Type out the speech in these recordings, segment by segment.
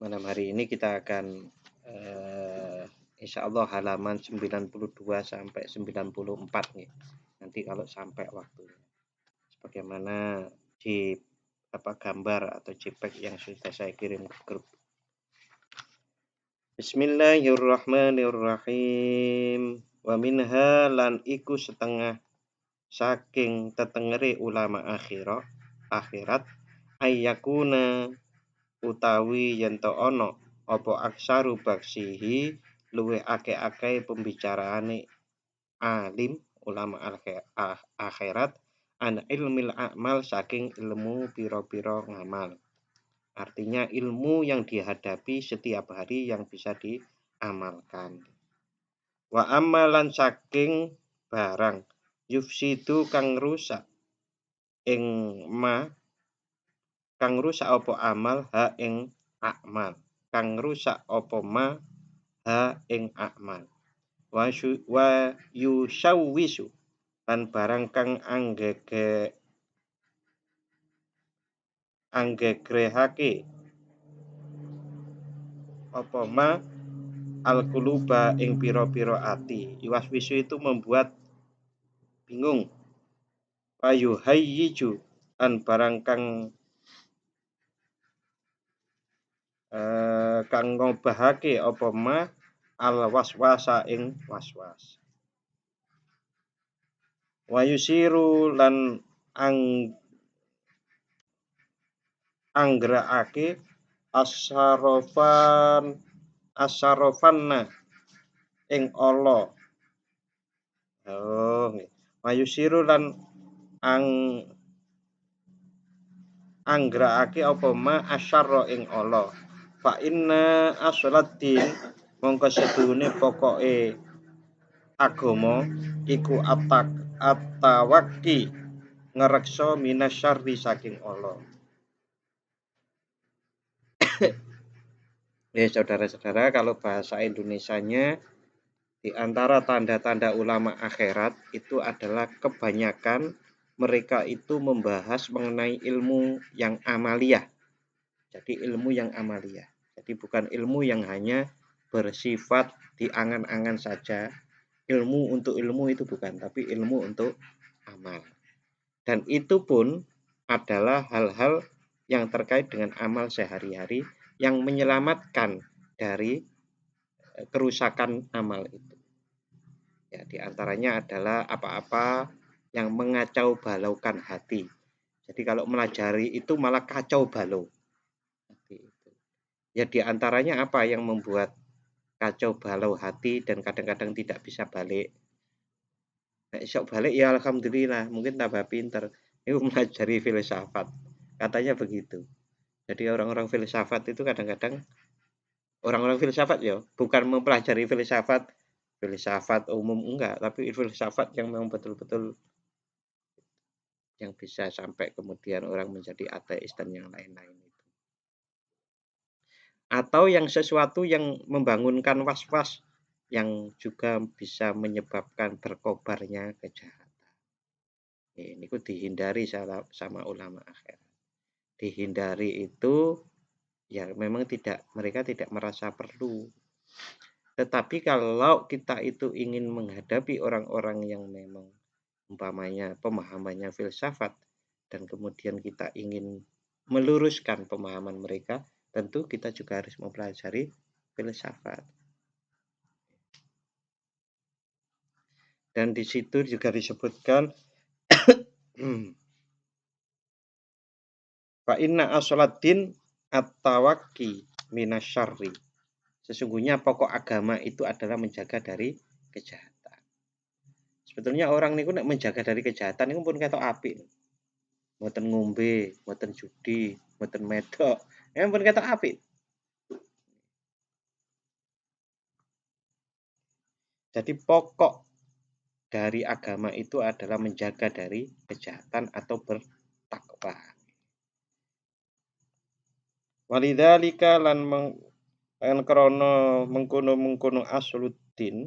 malam hari ini kita akan insya Allah halaman 92 sampai 94 nih. Nanti kalau sampai waktunya. Sebagaimana di gambar atau JPEG yang sudah saya kirim ke grup. Bismillahirrahmanirrahim. Wa minha lan iku setengah saking tetengere ulama akhirat ayyakuna utawi yen to ana apa aksaru baksihi luwih akeh-akeh pembicaraane alim ulama akhirat an ilmil a'mal saking ilmu piro-piro ngamal. Artinya ilmu yang dihadapi setiap hari yang bisa diamalkan. Wa amalan saking barang yufsidu kang rusak ing kang rusak apa amal ha ing akmal. Kang rusak apa ma ha ing akmal. Wa yusyawwisu lan barang kang anggegrehake apa ma al-quluba ing pira-pira ati. Yuwaswisu itu membuat bingung. Wa yuhayyiju lan barang kang ngobahake apa ma al waswasa ing waswas. Wa yusiru lan anggraake asarofanna ing Allah. Wa yusiru lan anggraake apa ma asyarra ing Allah. Fa inna asoladdin mongko seduhune pokoke agama iku at-tawakki ngreksa minasyarri saking Allah. Saudara-saudara, kalau bahasa Indonesianya di antara tanda-tanda ulama akhirat itu adalah kebanyakan mereka itu membahas mengenai ilmu yang amaliyah. Jadi ilmu yang amaliyah. Jadi bukan ilmu yang hanya bersifat di angan-angan saja. Ilmu untuk ilmu itu bukan, tapi ilmu untuk amal. Dan itu pun adalah hal-hal yang terkait dengan amal sehari-hari yang menyelamatkan dari kerusakan amal itu. Ya, di antaranya adalah apa-apa yang mengacau balaukan hati. Jadi kalau melajari itu malah kacau balau. Ya di antaranya apa yang membuat kacau balau hati dan kadang-kadang tidak bisa balik. Nah, isok balik ya alhamdulillah, mungkin tambah pinter. Itu melajari filsafat. Katanya begitu. Jadi orang-orang filsafat itu kadang-kadang orang-orang filsafat ya, bukan mempelajari filsafat umum enggak, tapi filsafat yang memang betul-betul yang bisa sampai kemudian orang menjadi ateis dan yang lain-lain itu. Atau yang sesuatu yang membangunkan was-was yang juga bisa menyebabkan berkobarnya kejahatan. Ini dihindari sama ulama akhirat. Dihindari itu ya memang mereka tidak merasa perlu. Tetapi kalau kita itu ingin menghadapi orang-orang yang memang umpamanya pemahamannya filsafat dan kemudian kita ingin meluruskan pemahaman mereka, tentu kita juga harus mempelajari filsafat. Dan di situ juga disebutkan fa inna asoladdin at-tawakki minasyarri. Sesungguhnya pokok agama itu adalah menjaga dari kejahatan. Sebetulnya orang niku nek menjaga dari kejahatan niku pun ketok apik. Mboten ngombe, mboten judi, mboten medok. Ya pun ketok apik. Jadi pokok dari agama itu adalah menjaga dari kejahatan atau bertakwa. Walidzalika lan krana mengkono asluddin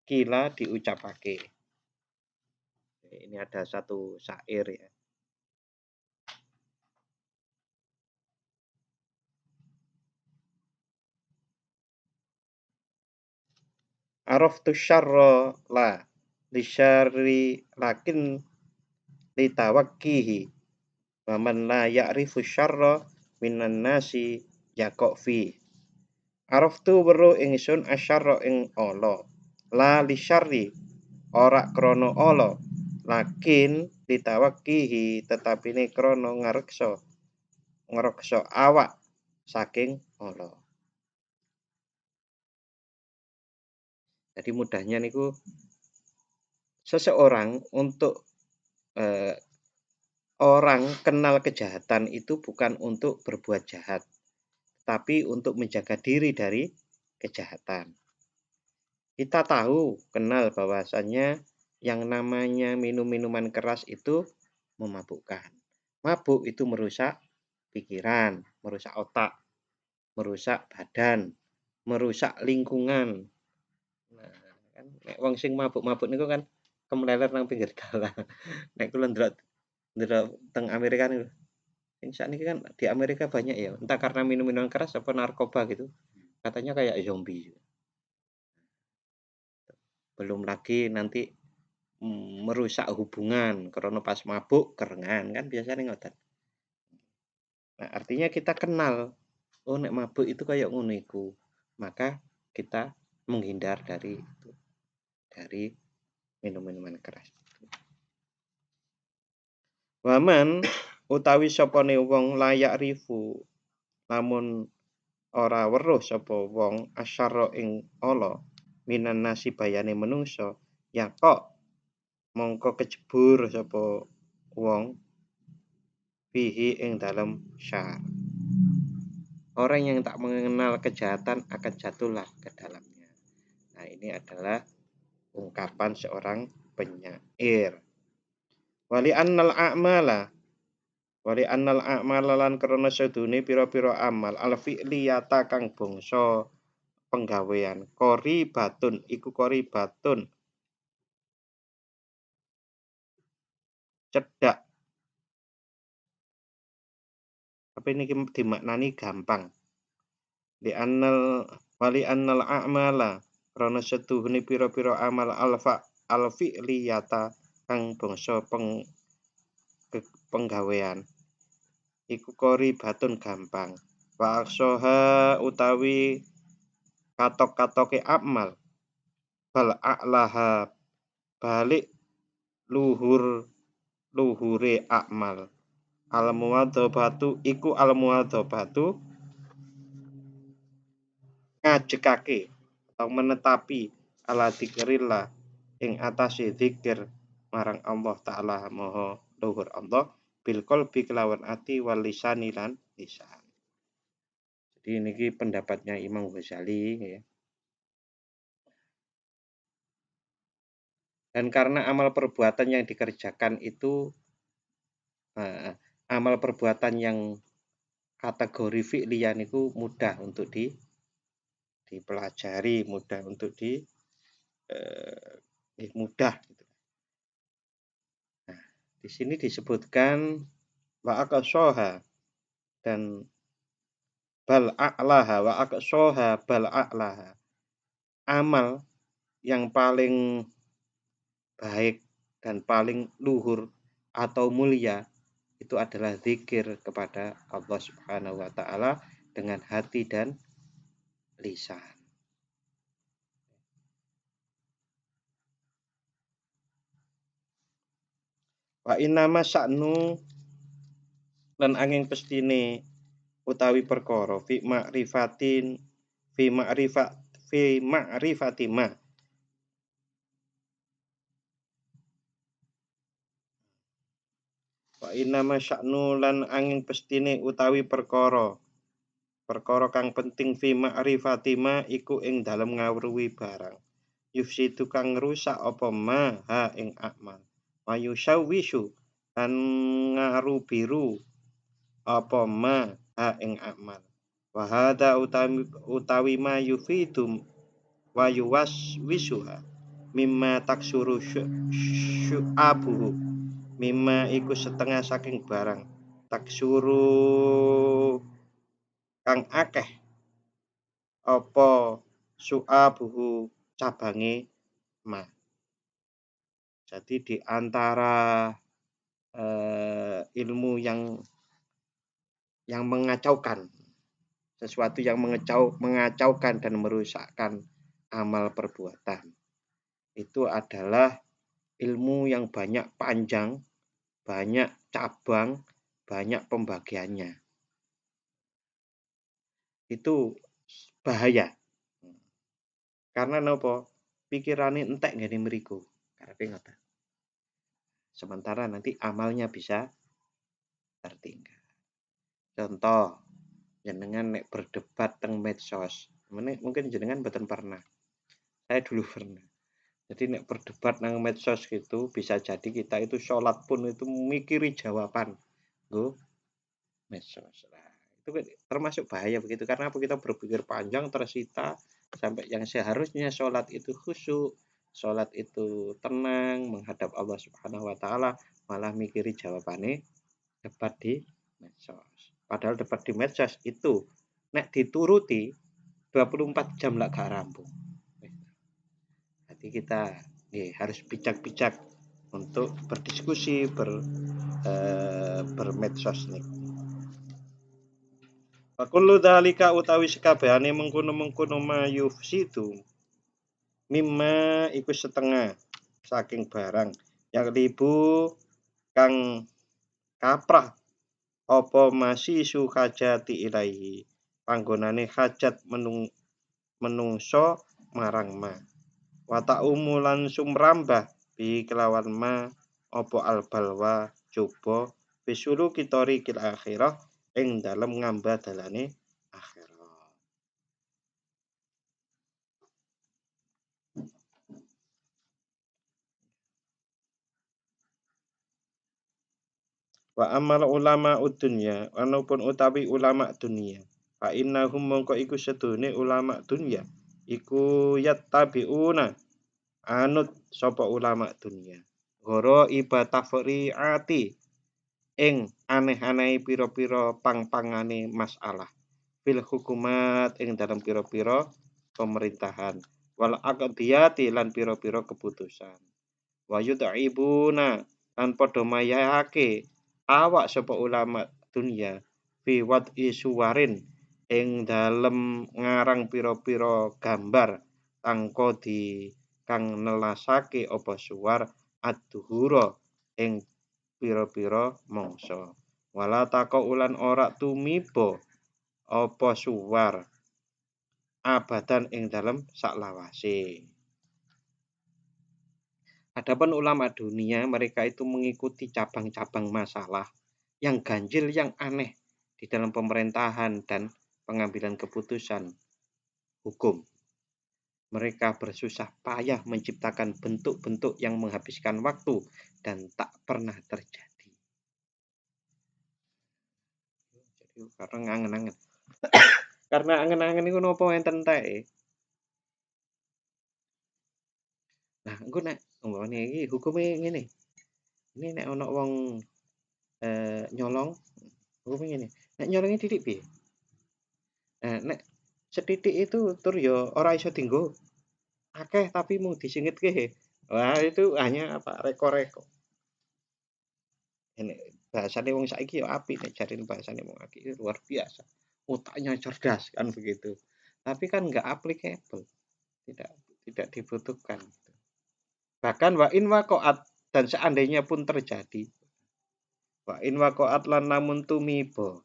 kila diucapake. Ini ada satu syair ya. araftu syarra la lisyarri lakin litawakkihi wa man la ya'rifu syarra minan nasi yaqo fi. Araftu weruh ingsun asyarra ing ala la lisyarri ora krana ala lakin ditawakkihi tetapine krana ngreksa awak saking ala. Jadi mudahnya niku seseorang untuk orang kenal kejahatan itu bukan untuk berbuat jahat, tapi untuk menjaga diri dari kejahatan. Kita tahu, kenal bahwasannya yang namanya minum-minuman keras itu memabukkan. Mabuk itu merusak pikiran, merusak otak, merusak badan, merusak lingkungan. Nah, kan nek wong sing mabuk-mabuk niku kan kemleler nang pinggir dalan. Nek kula ndelok teng Amerika niku. Sing sakniki kan di Amerika banyak ya, entah karena minum-minuman keras apa narkoba gitu. Katanya kayak zombie. Belum lagi nanti merusak hubungan karena pas mabuk kerengan kan biasanya ngoten. Nah, artinya kita kenal, oh nek mabuk itu kayak ngono iku. Maka kita menghindar dari itu, dari minum-minuman keras. Waman utawi sapane wong layak rifu lamun ora weruh sapa wong asyara ing ala minan nasi bayane menungso ya kok mongko kejebur sapa wong fihi ing dalem syar. Orang yang tak mengenal kejahatan akan jatuhlah ke dalamnya. Nah, ini adalah ungkapan seorang penyair. Wali annal a'mala lan krana sedune pira-pira amal al fi'liyata kang bangsa penggawean qoribatun iku qoribatun cedhak. Tapi niki dimaknani gampang. Wali annal a'mala krana setuhune pira-pira amal al fi'liyata kang bangsa penggawean iku qoribatun gampang. Wa aksoha utawi katok-katoke amal bal a'laha balik luhure amal al muwadzabatu iku al muwadzabatu ngajekake atau menetapi ala dzikrillah ing atase zikir marang Allah taala maha luhur Allah bil qalbi kelawan ati wal lisani lan lisan. Jadi niki pendapatnya Imam Ghazali ya. Dan karena amal perbuatan yang dikerjakan itu amal perbuatan yang kategori fi'liyah niku mudah untuk dipelajari, mudah untuk mudah gitu. Nah, di sini disebutkan wa aqsaha dan bal a'laha wa aqsaha bal a'laha. Amal yang paling baik dan paling luhur atau mulia itu adalah zikir kepada Allah Subhanahu wa taala dengan hati dan lisan. Wa innama sa'nu lan angin pestine utawi perkara fi ma'rifati ma wa innama sa'nu lan angin pestine utawi perkara kang penting fi ma'rifati ma iku ing dalem ngawruhi barang yufsidu kang ngrusak apa ma ha ing amal wa yusawwisu lan ngarubiru apa ma ha ing amal wa hadza utawi ma yufidum wa yuwaswisuha mimma taksuru syu'abuhu mimma iku setengah saking barang taksuru kang akeh apa syu'abuhu cabange ma. Jadi di antara ilmu yang mengacaukan, sesuatu yang mengacaukan dan merusakkan amal perbuatan, itu adalah ilmu yang banyak panjang, banyak cabang, banyak pembagiannya. Itu bahaya. Karena napa? Pikirane entek ngene mriku. Karepe ngoten. Sementara nanti amalnya bisa tertinggal. Contoh, jenengan nek berdebat teng medsos. Mungkin jenengan mboten pernah. Saya dulu pernah. Jadi nek berdebat nang medsos gitu, bisa jadi kita itu sholat pun itu mikiri jawaban. Nggo medsos. Nah, itu kan termasuk bahaya begitu. Karena apa? Kita berpikir panjang, tersita, sampai yang seharusnya sholat itu khusyuk, sholat itu tenang, menghadap Allah Subhanahu wa Ta'ala, malah mikiri jawabannya debat di medsos. Padahal debat di medsos itu nek dituruti 24 jam lah gak rampung. Jadi kita harus bijak-bijak untuk berdiskusi, bermedsos nih. Wa kullu dzalika utawi sekabehane mengkono-mengkono mayufsidu mimma iku setengah saking barang yang libu kang kaprah apa masisu hajati ilahi panggonane hajat menungso marang ma wa ta'umulan sumrambah bi kelawan ma apa albalwa coba bisulu kitori kil akhirah ing dalem ngamba dalane akhirat. Wa amal ulama dunya anupun utawi ulama dunia fa innahum mongko iku sedune ulama dunia iku yattabiuna anut sapa ulama dunia goro ibatafriati ing aneh-aneh pira-pira pang-pangane masalah fil hukumat ing dalam pira-pira pemerintahan wal aqdiyati lan pira-pira keputusan wa yud'ibuna lan padha mayake awak sapa ulama dunia fi wad'i suwarin ing dalem ngarang pira-pira gambar kang nelasake apa suwar ad-duhura ing pira-pira mangsa wala taka ulan ora tumiba apa suwar abadan ing dalem saklawase. Adapun ulama dunia, mereka itu mengikuti cabang-cabang masalah yang ganjil, yang aneh di dalam pemerintahan dan pengambilan keputusan hukum. Mereka bersusah payah menciptakan bentuk-bentuk yang menghabiskan waktu dan tak pernah terjadi. Jadi karena angen-angen. Karena angen-angen itu nopo enten tae. Nah, engko nek umpamane iki hukume ngene. Ini nek ana wong nyolong hukume ngene. Nek nyolongi titik piye? Nah, nek setitik itu tur ya ora iso dienggo akeh tapi mung disingitke. Wah, itu hanya apa? Reko-reko. Nek bahasane wong saiki ya apik nek jarine bahasane wong saiki luar biasa. Otaknya cerdas kan begitu. Tapi kan enggak applicable. Tidak tidak dibutuhkan. Bahkan wa in waqa'at dan seandainya pun terjadi. Wa in waqa'at lan namun tumiba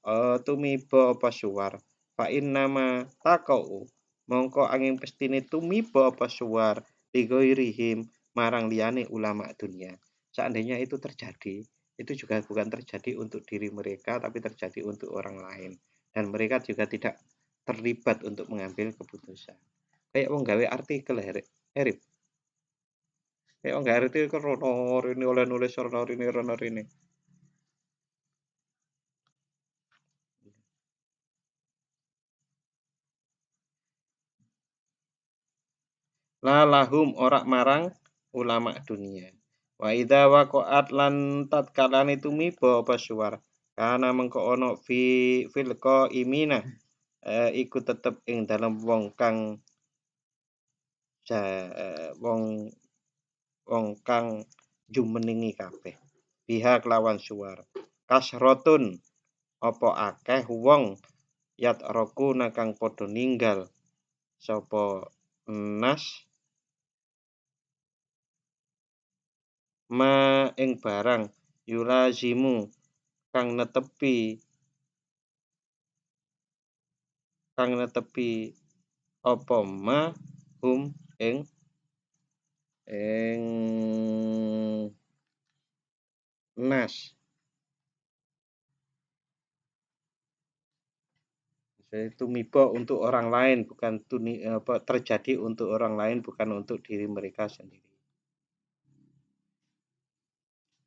apa suwar fa innama taqau mongko angin pestine tumiba apa suwar ligoirihim marang liyane ulama dunia. Seandainya itu terjadi, itu juga bukan terjadi untuk diri mereka tapi terjadi untuk orang lain dan mereka juga tidak terlibat untuk mengambil keputusan. Kayak wong gawe artikel Herip. Kayak wong gawe artikel rono rene oleh nulis rono rene. La lahum ora marang ulama dunia. Wa idza waqa'at lan tatkalane tumiba apa suwar. Kana mengko ana fil qaimina iku tetep ing dalem wong kang wong kang jumenengi kabeh. Biha kelawan suwar. Kasrotun apa akeh wong yat roku nakang padha ninggal sapa nas ma ing barang yulazimu kang netepi apa ma hum ing nas. Tumiba untuk orang lain, bukan terjadi untuk orang lain, bukan untuk diri mereka sendiri.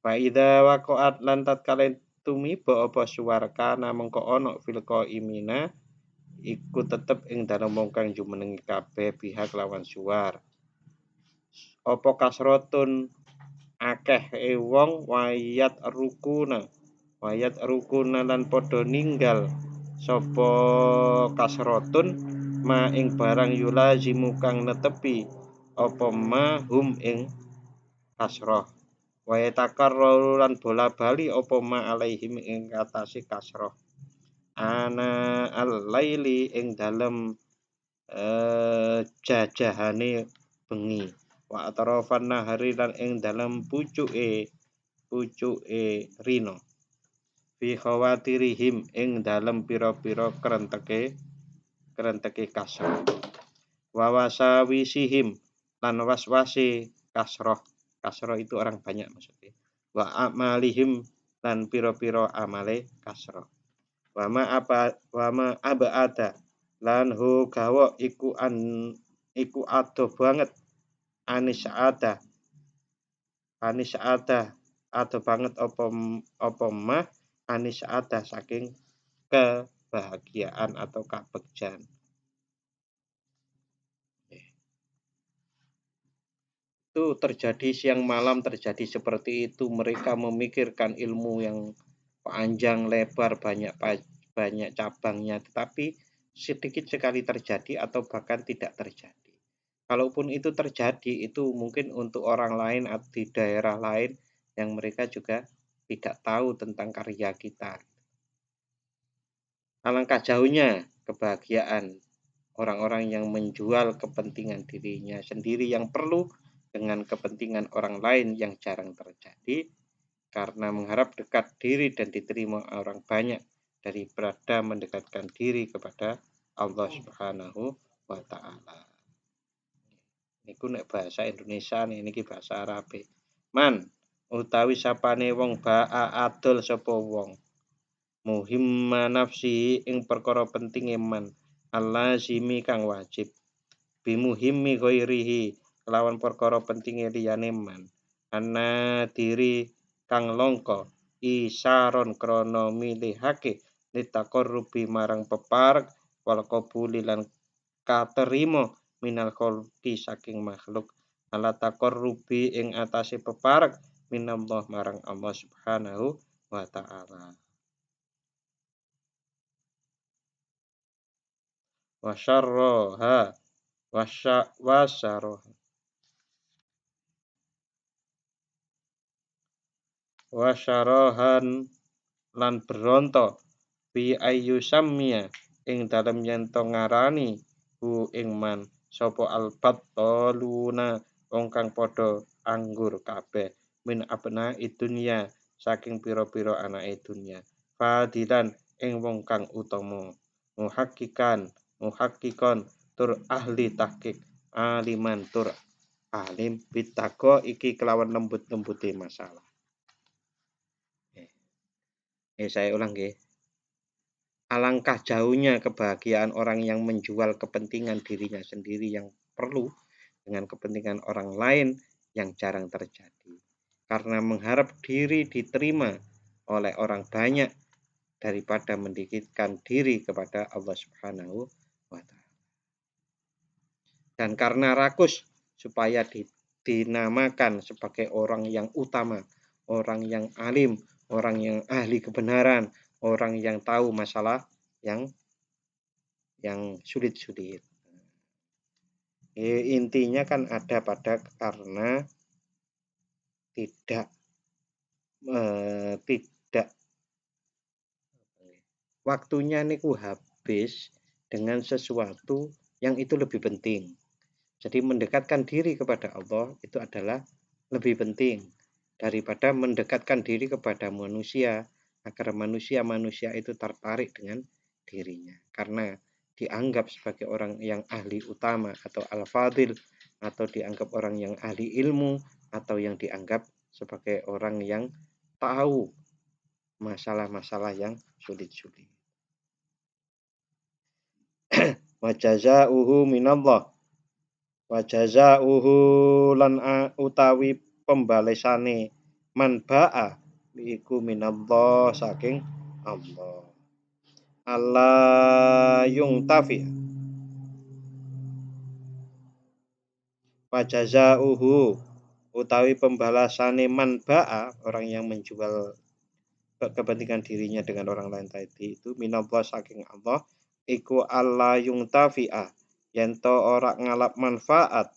Fa idza waqa'at lan tatkala tumiba apa suwarka mengko ana fil qaimina iku tetep ing dalem wong kang jumenengi kabeh pihak lawan suwar. Apa kasrotun akeh wong wayat rukuna lan padha ninggal sapa kasrotun ma ing barang yulazimu kang netepi apa ma hum ing kasroh. Wa takarraru lan bola bali apa ma alaihim ing atase kasroh. Ana al-laili ing dalem jajahane bengi. Wa atrafan nahari lan ing dalem pucuke rino. Fi khawatirihim ing dalem pira-pira krenteke kasroh. Wa wasawisihim lan waswasi kasroh. Kasroh itu orang banyak maksudnya. Wa amalihim lan pira-pira amale kasroh. Wa ma abada lan hu gawa iku ado banget anis ado banget apa mah anis saking kebahagiaan atau kabegjan. Itu terjadi siang malam, terjadi seperti itu. Mereka memikirkan ilmu yang panjang lebar, banyak cabangnya, tetapi sedikit sekali terjadi atau bahkan tidak terjadi. Kalaupun itu terjadi, itu mungkin untuk orang lain atau di daerah lain yang mereka juga tidak tahu tentang karya kita. Alangkah jauhnya kebahagiaan orang-orang yang menjual kepentingan dirinya sendiri yang perlu dengan kepentingan orang lain yang jarang terjadi, karena mengharap dekat diri dan diterima orang banyak daripada mendekatkan diri kepada Allah Subhanahu wa Ta'ala. Niku nek bahasa Indonesia niki bahasa Arab. Man utawi sapane wong ba'a adol sapa wong muhimma nafsi ing perkara pentinge man allazimi kang wajib bimuhimmi ghairihi lawan perkara pentinge liyane man ana diri kang langka isaron krana milihake litaqarrubi marang peparek wal qabuli lan katerima minal khalqi saking makhluk ala taqarrubi ing atase peparek minallah marang Allah Subhanahu wa Ta'ala. Wasyarahan lan beronto bi ayu samia ing dalem yen to ngarani hu ing man sapa albattaluna wong kang padha anggur kabeh min abna idunya saking pira-pira anake dunya fadilan ing wong kang utama muhakkikon tur ahli tahqiq aliman tur alim bitako iki kelawan lembut-lembute masalah. Saya ulang nggih. Alangkah jauhnya kebahagiaan orang yang menjual kepentingan dirinya sendiri yang perlu dengan kepentingan orang lain yang jarang terjadi. Karena mengharap diri diterima oleh orang banyak daripada mendekatkan diri kepada Allah Subhanahu wa Ta'ala. Dan karena rakus supaya dinamakan sebagai orang yang utama, orang yang alim, orang yang ahli kebenaran, orang yang tahu masalah yang sulit-sulit. Intinya kan ada pada karena tidak tidak waktunya niku habis dengan sesuatu yang itu lebih penting. Jadi mendekatkan diri kepada Allah itu adalah lebih penting daripada mendekatkan diri kepada manusia agar manusia itu tertarik dengan dirinya. Karena dianggap sebagai orang yang ahli utama atau al-fadil, atau dianggap orang yang ahli ilmu, atau yang dianggap sebagai orang yang tahu masalah-masalah yang sulit-sulit. Wa jazaa'uhu minallah. Wa jazaa'uhu lan utawi pembalesane man ba'a iku minallah saking Allah. Allah yung tafi. Wa jazaa'uhu utawi pembalasane man ba'a orang yang menjual kepentingan dirinya dengan orang lain tadi itu minallah saking Allah iku Allah yung tafi'ah yento ora ngalap manfaat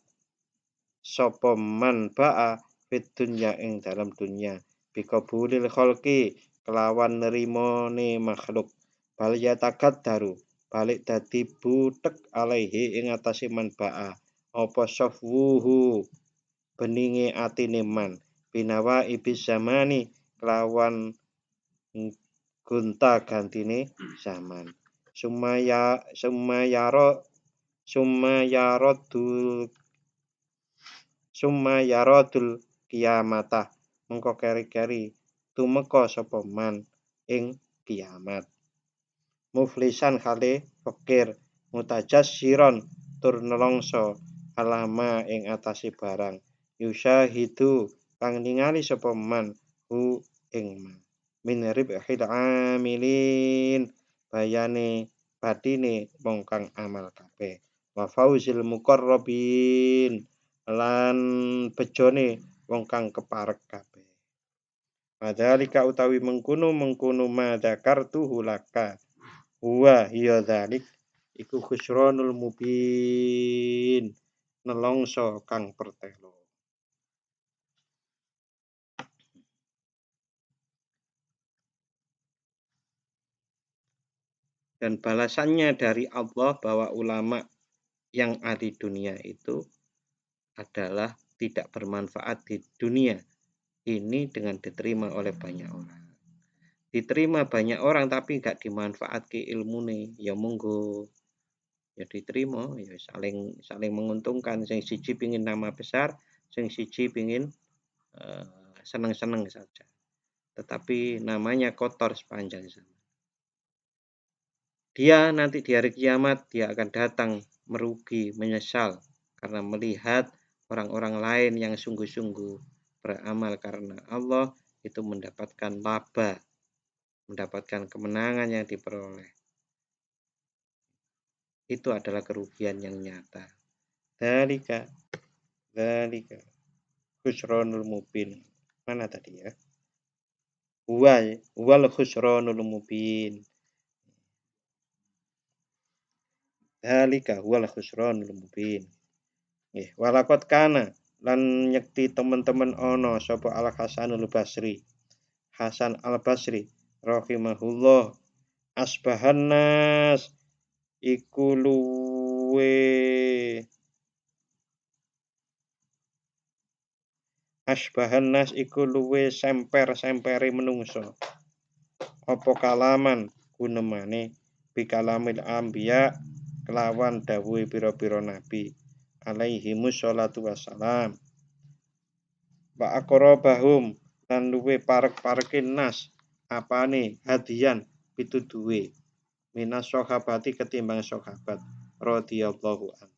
sapa man ba'a fit dunya ing dalam dunya bikabulil khalqi kelawan nerimone makhluk bal yatagaddaru balik dadi butek alaihi ing atase man ba'a apa safwuhu beninge atine man binawa ibis zamani kelawan gonta gantine zaman sumayarodul kiamatah mengko keri-keri tumeka sapa man ing kiamat muflisan hale fakir mutajassiron tur nelongso alama ing atase barang yusyahidu kang ningali sapa man hu ing man min ribhil amilin bayane batine wong kang amal kabeh wa fauzil muqarrabin lan bejone wong kang keparek kabeh padhalika utawi mengkono ma dzakartuhu laka huwa hiya dzalik iku khusranul mubin nelongso kang pertelo. Dan balasannya dari Allah bahwa ulama yang ahli dunia itu adalah tidak bermanfaat di dunia ini dengan diterima oleh banyak orang. Diterima banyak orang tapi gak dimanfaatke ilmune ya monggo ya diterima ya saling menguntungkan sing siji pingin nama besar sing siji pingin seneng-seneng saja tetapi namanya kotor sepanjang zaman. Dia nanti di hari kiamat dia akan datang merugi, menyesal karena melihat orang-orang lain yang sungguh-sungguh beramal karena Allah itu mendapatkan laba, mendapatkan kemenangan yang diperoleh. Itu adalah kerugian yang nyata. Dzalika khusranul mubin. Mana tadi ya? Wal khusranul mubin. Dzalika huwal khusranul mubin. Nggih, walaqad kana lan nyekti teman-teman ana sapa Al Hasanul Basri. Hasan Al Basri rahimahullah asbahan nas iku luwe semper-sempere menungso. Apa kalaman gunemane bikalamil anbiya kelawan dawuhe pira-pira nabi alaihimus sholatu wassalam wa aqrabahum lan luwe parek-parekin nas apane hadian pituduhe minas sahabati ketimbang sahabat radhiyallahu an.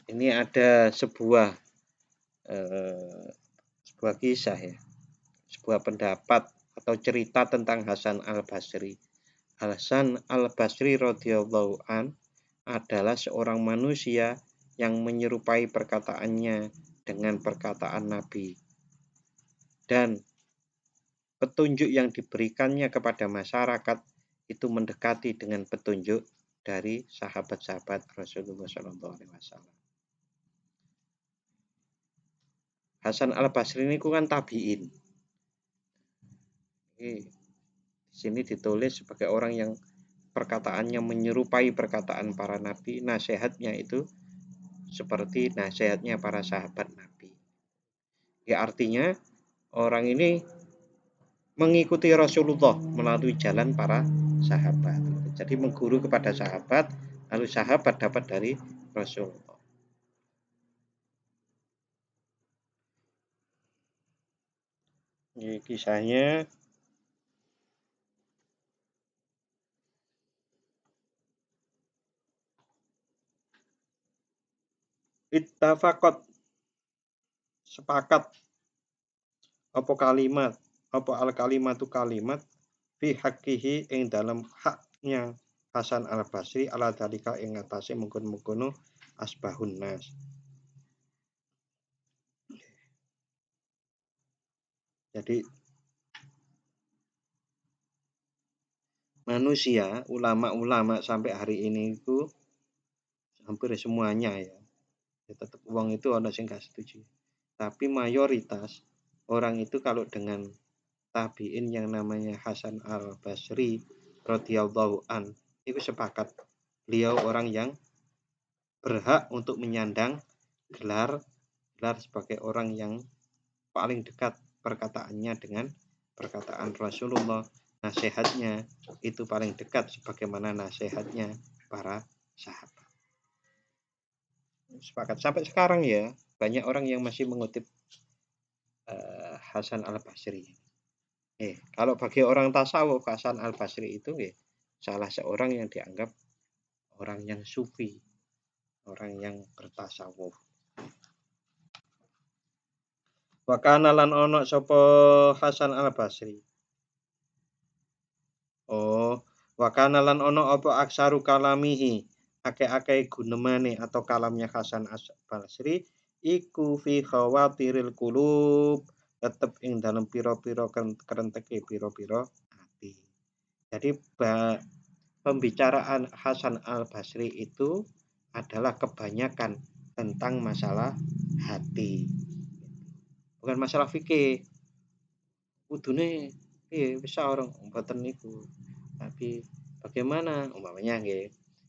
Ini ada sebuah kisah ya, sebuah pendapat atau cerita tentang Hasan Al-Basri. Hasan Al-Basri radhiyallahu an adalah seorang manusia yang menyerupai perkataannya dengan perkataan Nabi. Dan petunjuk yang diberikannya kepada masyarakat itu mendekati dengan petunjuk dari sahabat-sahabat Rasulullah SAW. Hasan al-Basri ini kan tabi'in. Di sini ditulis sebagai orang yang perkataannya menyerupai perkataan para nabi, nasihatnya itu seperti nasihatnya para sahabat nabi. Ya, artinya orang ini mengikuti Rasulullah melalui jalan para sahabat. Jadi mengguru kepada sahabat, lalu sahabat dapat dari Rasulullah. Ini kisahnya. Ittafaqat, sepakat, apa kalimat, apa al kalimatu kalimat fi haqqihi ing dalam haknya Hasan al Basri ala dalika ing atase mengkono-mengkono asbahun nas. Jadi manusia, ulama-ulama sampai hari ini itu hampir semuanya ya tetap uang itu ada yang gak setuju. Tapi mayoritas orang itu kalau dengan tabiin yang namanya Hasan al Basri radhiyallahu an itu sepakat beliau orang yang berhak untuk menyandang gelar sebagai orang yang paling dekat perkataannya dengan perkataan Rasulullah, nasihatnya itu paling dekat sebagaimana nasihatnya para sahabat. Sepakat sampai sekarang ya, banyak orang yang masih mengutip Hasan al Basri. Kalau bagi orang tasawuf, Hasan al Basri itu salah seorang yang dianggap orang yang sufi, orang yang bertasawuf. Wa kana lan ono sapa Hasan al Basri. Wa kana lan ono apa aksaru kalamihi, akeh-akeh gunemane atau kalamnya Hasan al Basri iku fi khawatiril qulub, tetep ing dalam pira-pira kerenteke pira-pira ati. Jadi pembicaraan Hasan al Basri itu adalah kebanyakan tentang masalah hati, bukan masalah fikih. Kudune bisa orang mboten niku. Tapi bagaimana umpamanya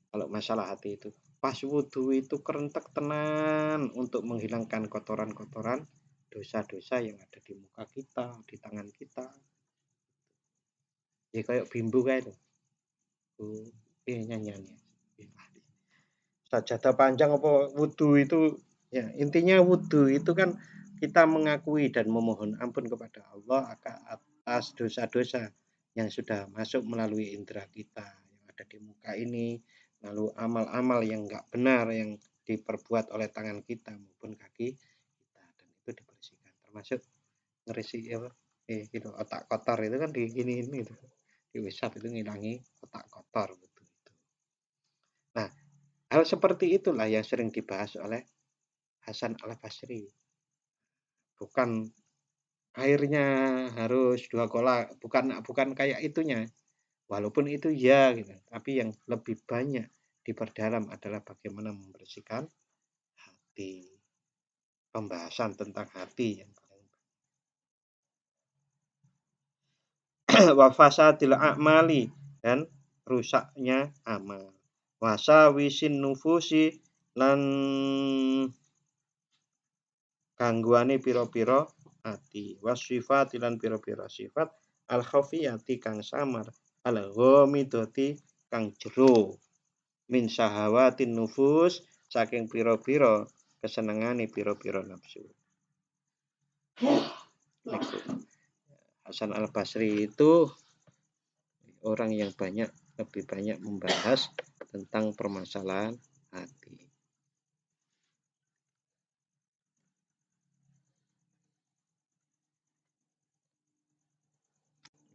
kalau masalah hati itu pas wudu itu kerentek tenan untuk menghilangkan kotoran-kotoran dosa-dosa yang ada di muka kita, di tangan kita. Ya kayak bimbu kayak itu. Nyanyiannya. Sajadah panjang apa wudu itu ya, intinya wudu itu kan kita mengakui dan memohon ampun kepada Allah atas dosa-dosa yang sudah masuk melalui indera kita yang ada di muka ini, lalu amal-amal yang enggak benar yang diperbuat oleh tangan kita maupun kaki kita, dan itu dibersihkan, termasuk ngerisi apa gitu, otak kotor itu kan di ini itu diusap, itu ngilangi otak kotor gitu. Nah, hal seperti itulah yang sering dibahas oleh Hasan al Basri. Bukan airnya harus 2 kola, bukan kayak itunya. Walaupun itu ya gitu, tapi yang lebih banyak diperdalam adalah bagaimana membersihkan hati. Pembahasan tentang hati yang paling wa fasadil a'mali, dan rusaknya amal. Wasawisin nufusi lan gangguane pira-pira ati, wasifat lan pira-pira sifat al khafiyati kang samar, al ghamidati kang jero, min sahawatin nufus saking pira-pira kesenengane pira-pira nafsu. Hasan al Basri itu orang yang lebih banyak membahas tentang permasalahan hati.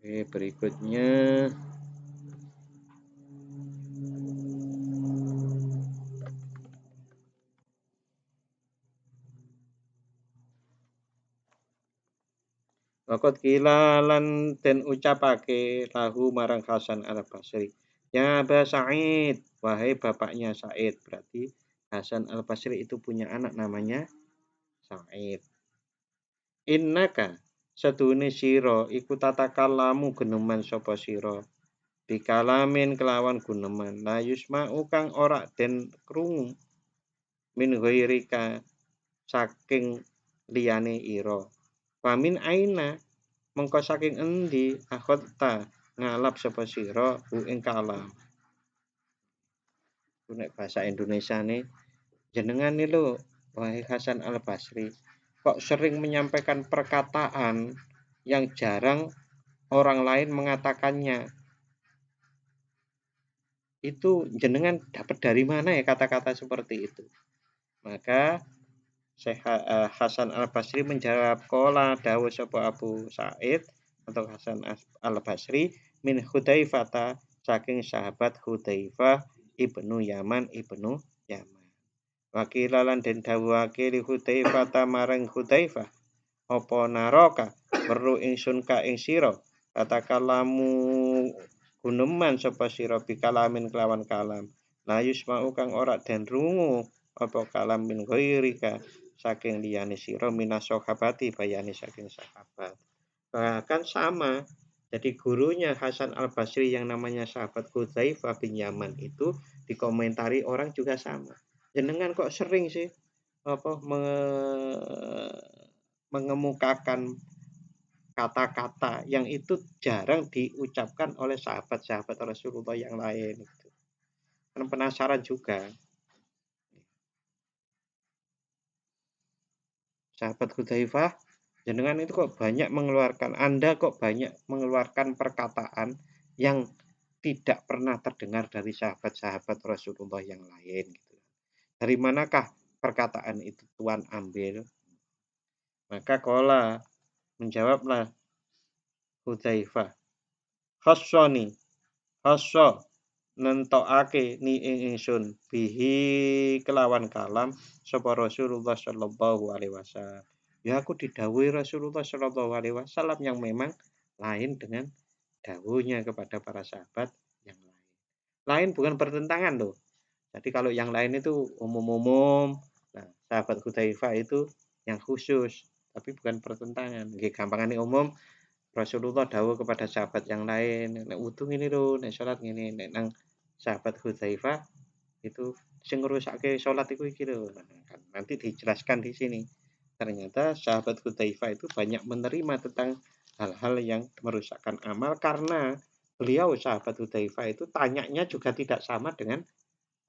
Berikutnya Waqat qila lan den ucapake lahu marang Hasan Al-Basri. Ya Aba Sa'id, wahai bapaknya Sa'id. Berarti Hasan Al-Basri itu punya anak namanya Sa'id. Innaka sedune sira iku tatakalamu geneman sapa sira. Bikalamin kelawan guneman la yusma'u kang ora den krungu min ghairika saking liyane ira. Wamin aina mengko saking endi akhota ngalap sapa sira hu ing kalam. Nek bahasa Indonesiane jenengan nih lho wahai Hasan Al Basri kok sering menyampaikan perkataan yang jarang orang lain mengatakannya. Itu jenengan dapat dari mana ya kata-kata seperti itu? Maka Syekh Hasan Al Basri menjawab kola dawuh sapa Abu Said atau Hasan Al Basri min Hudzaifah saking sahabat Hudzaifah ibnu Yaman ibnu Yaman. Wakilalan den dawuhake li Hudzaifah marang Hudzaifah apa naroka perlu ingsun ka ing sira katakalamu guneman sapa sira bikalamin kelawan kalam la yusma'u kang ora den rungu apa kalam min ghairika saking liyane sira minas sahabati bayane saking sahabat. Bahkan sama. Jadi gurunya Hasan Al-Basri yang namanya sahabat Hudzaifah bin Yaman itu dikomentari orang juga sama. Jenengan kok sering sih apa mengemukakan kata-kata yang itu jarang diucapkan oleh sahabat-sahabat Rasulullah yang lain gitu. Kan penasaran juga. Sahabat Hudzaifah, jenengan itu kok banyak mengeluarkan, Anda kok banyak mengeluarkan perkataan yang tidak pernah terdengar dari sahabat-sahabat Rasulullah yang lain gitu. Dari manakah perkataan itu Tuhan ambil? Maka kola menjawablah Hudzaifah, khassani, khassa nentokake ni ing ingsun bihi kelawan kalam sapa Rasulullah sallallahu alaihi wasallam. Ya aku didhawuhi Rasulullah sallallahu alaihi wasallam yang memang lain dengan dawuhnya kepada para sahabat yang lain. Lain bukan bertentangan loh. Jadi kalau yang lain itu umum-umum, nah sahabat Hudzaifah itu yang khusus, tapi bukan pertentangan. Nggih gampangane umum Rasulullah dawuh kepada sahabat yang lain, nek wudu ngene lho, nek salat ngene, nek nang sahabat Hudzaifah itu sing ngrusake salat iku iki lho. Nanti dijelaskan di sini. Ternyata sahabat Hudzaifah itu banyak menerima tentang hal-hal yang merusakkan amal karena beliau sahabat Hudzaifah itu tanyanya juga tidak sama dengan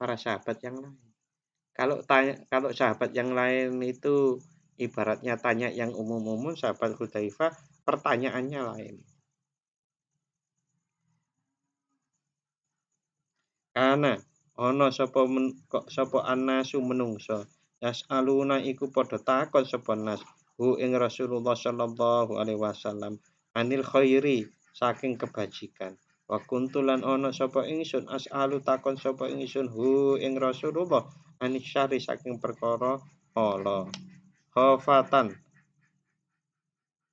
para sahabat yang lain. Kalau sahabat yang lain itu ibaratnya tanya yang umum-umum, sahabat Hudzaifah pertanyaannya lain. Kana ana sapa annasu menungso yasaluna iku padha takon sapa nas hu ing Rasulullah sallallahu alaihi wasallam anil khairi saking kebajikan wa kuntulan ana sapa ingsun asalu takon sapa ingsun hu ing Rasulullah anis syari saking perkara ala khafatan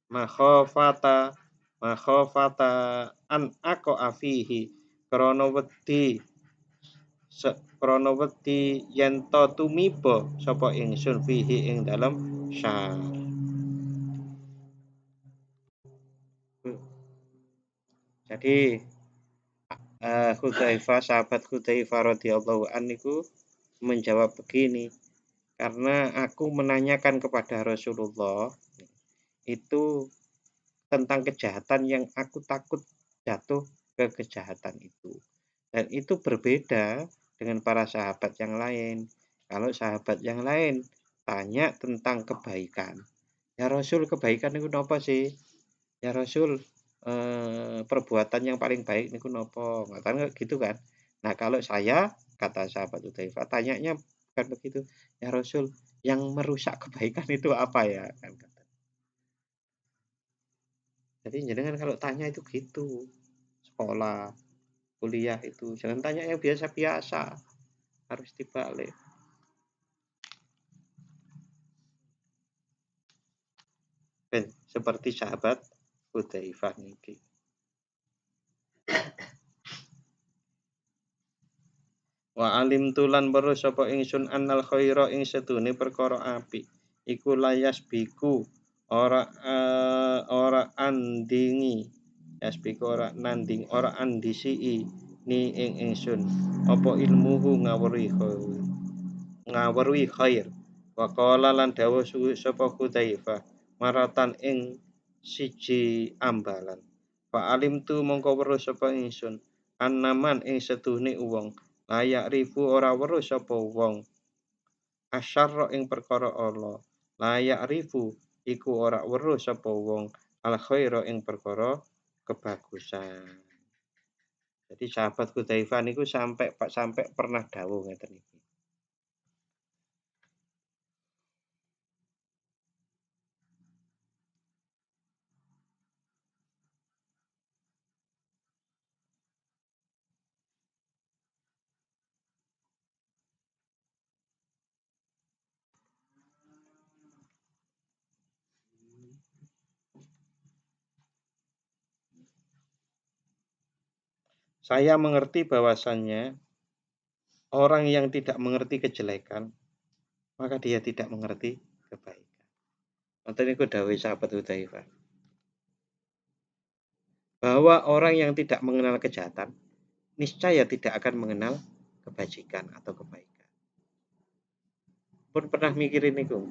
makhafata makhafata an ako afihi krana wedi krana wedi yen ta tumiba sapa ingsun fihi ing dalem syar. Jadi sahabat Hudzaifah radhiyallahu an niku menjawab begini, karena aku menanyakan kepada Rasulullah itu tentang kejahatan yang aku takut jatuh ke kejahatan itu. Dan itu berbeda dengan para sahabat yang lain. Kalau sahabat yang lain tanya tentang kebaikan. Ya Rasul, kebaikan itu apa sih? Ya Rasul, perbuatan yang paling baik niku nopo? Kan gitu kan. Nah, kalau saya kata sahabat Hudzaifah tanyanya bukan begitu. Ya Rasul, yang merusak kebaikan itu apa ya? Kan. Jadi jenengan kalau tanya itu gitu. Sekolah, kuliah itu jangan tanya yang biasa-biasa. Harus dibalik. Ben, seperti sahabat Hudzaifah niki. Wa alim tulan weruh sapa ingsun annal khaira ing sedune perkara apik iku layas biku ora andingi yasbiku ora nanding ora andisi ni ing ingsun apa ilmuhu ngawruhi khair wa qala lan dawuh sapa Hudzaifah maratan ing siji ambalan fa alim tu mongko weruh sapa ingsun annaman ing setuhne wong layak rifu ora weruh sapa wong asyarra ing perkara ala layak rifu iku ora weruh sapa wong al khaira ing perkara kebagusan. Jadi sahabat Hudzaifah niku sampai pernah dawuh ngeten iki. Saya mengerti bahwasannya orang yang tidak mengerti kejelekan maka dia tidak mengerti kebaikan. Ngoten niku dawuh sahabat Hudzaifah. Bahwa orang yang tidak mengenal kejahatan niscaya tidak akan mengenal kebajikan atau kebaikan. Pun pernah mikirin niku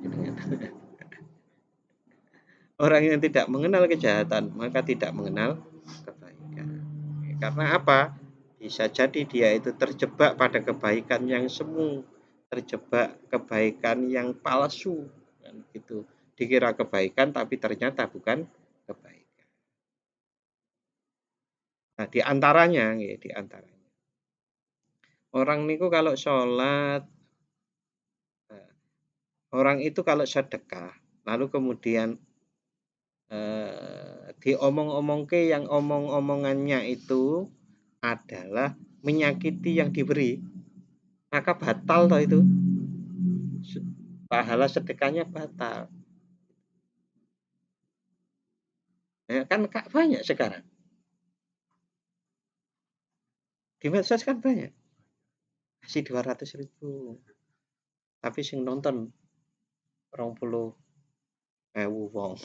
orang yang tidak mengenal kejahatan maka tidak mengenal kebaikan. Karena apa? Bisa jadi dia itu terjebak pada kebaikan yang semu, terjebak kebaikan yang palsu, kan gitu. Dikira kebaikan tapi ternyata bukan kebaikan. Nah, di antaranya, orang niku kalau sholat, orang itu kalau sedekah, lalu kemudian diomong-omongke yang omong-omongannya itu adalah menyakiti yang diberi, maka batal toh itu. Pahala sedekahnya batal. Ya, kan banyak sekarang. Di medsos kan banyak. Kasih 200.000. Tapi sing nonton 20.000 wong.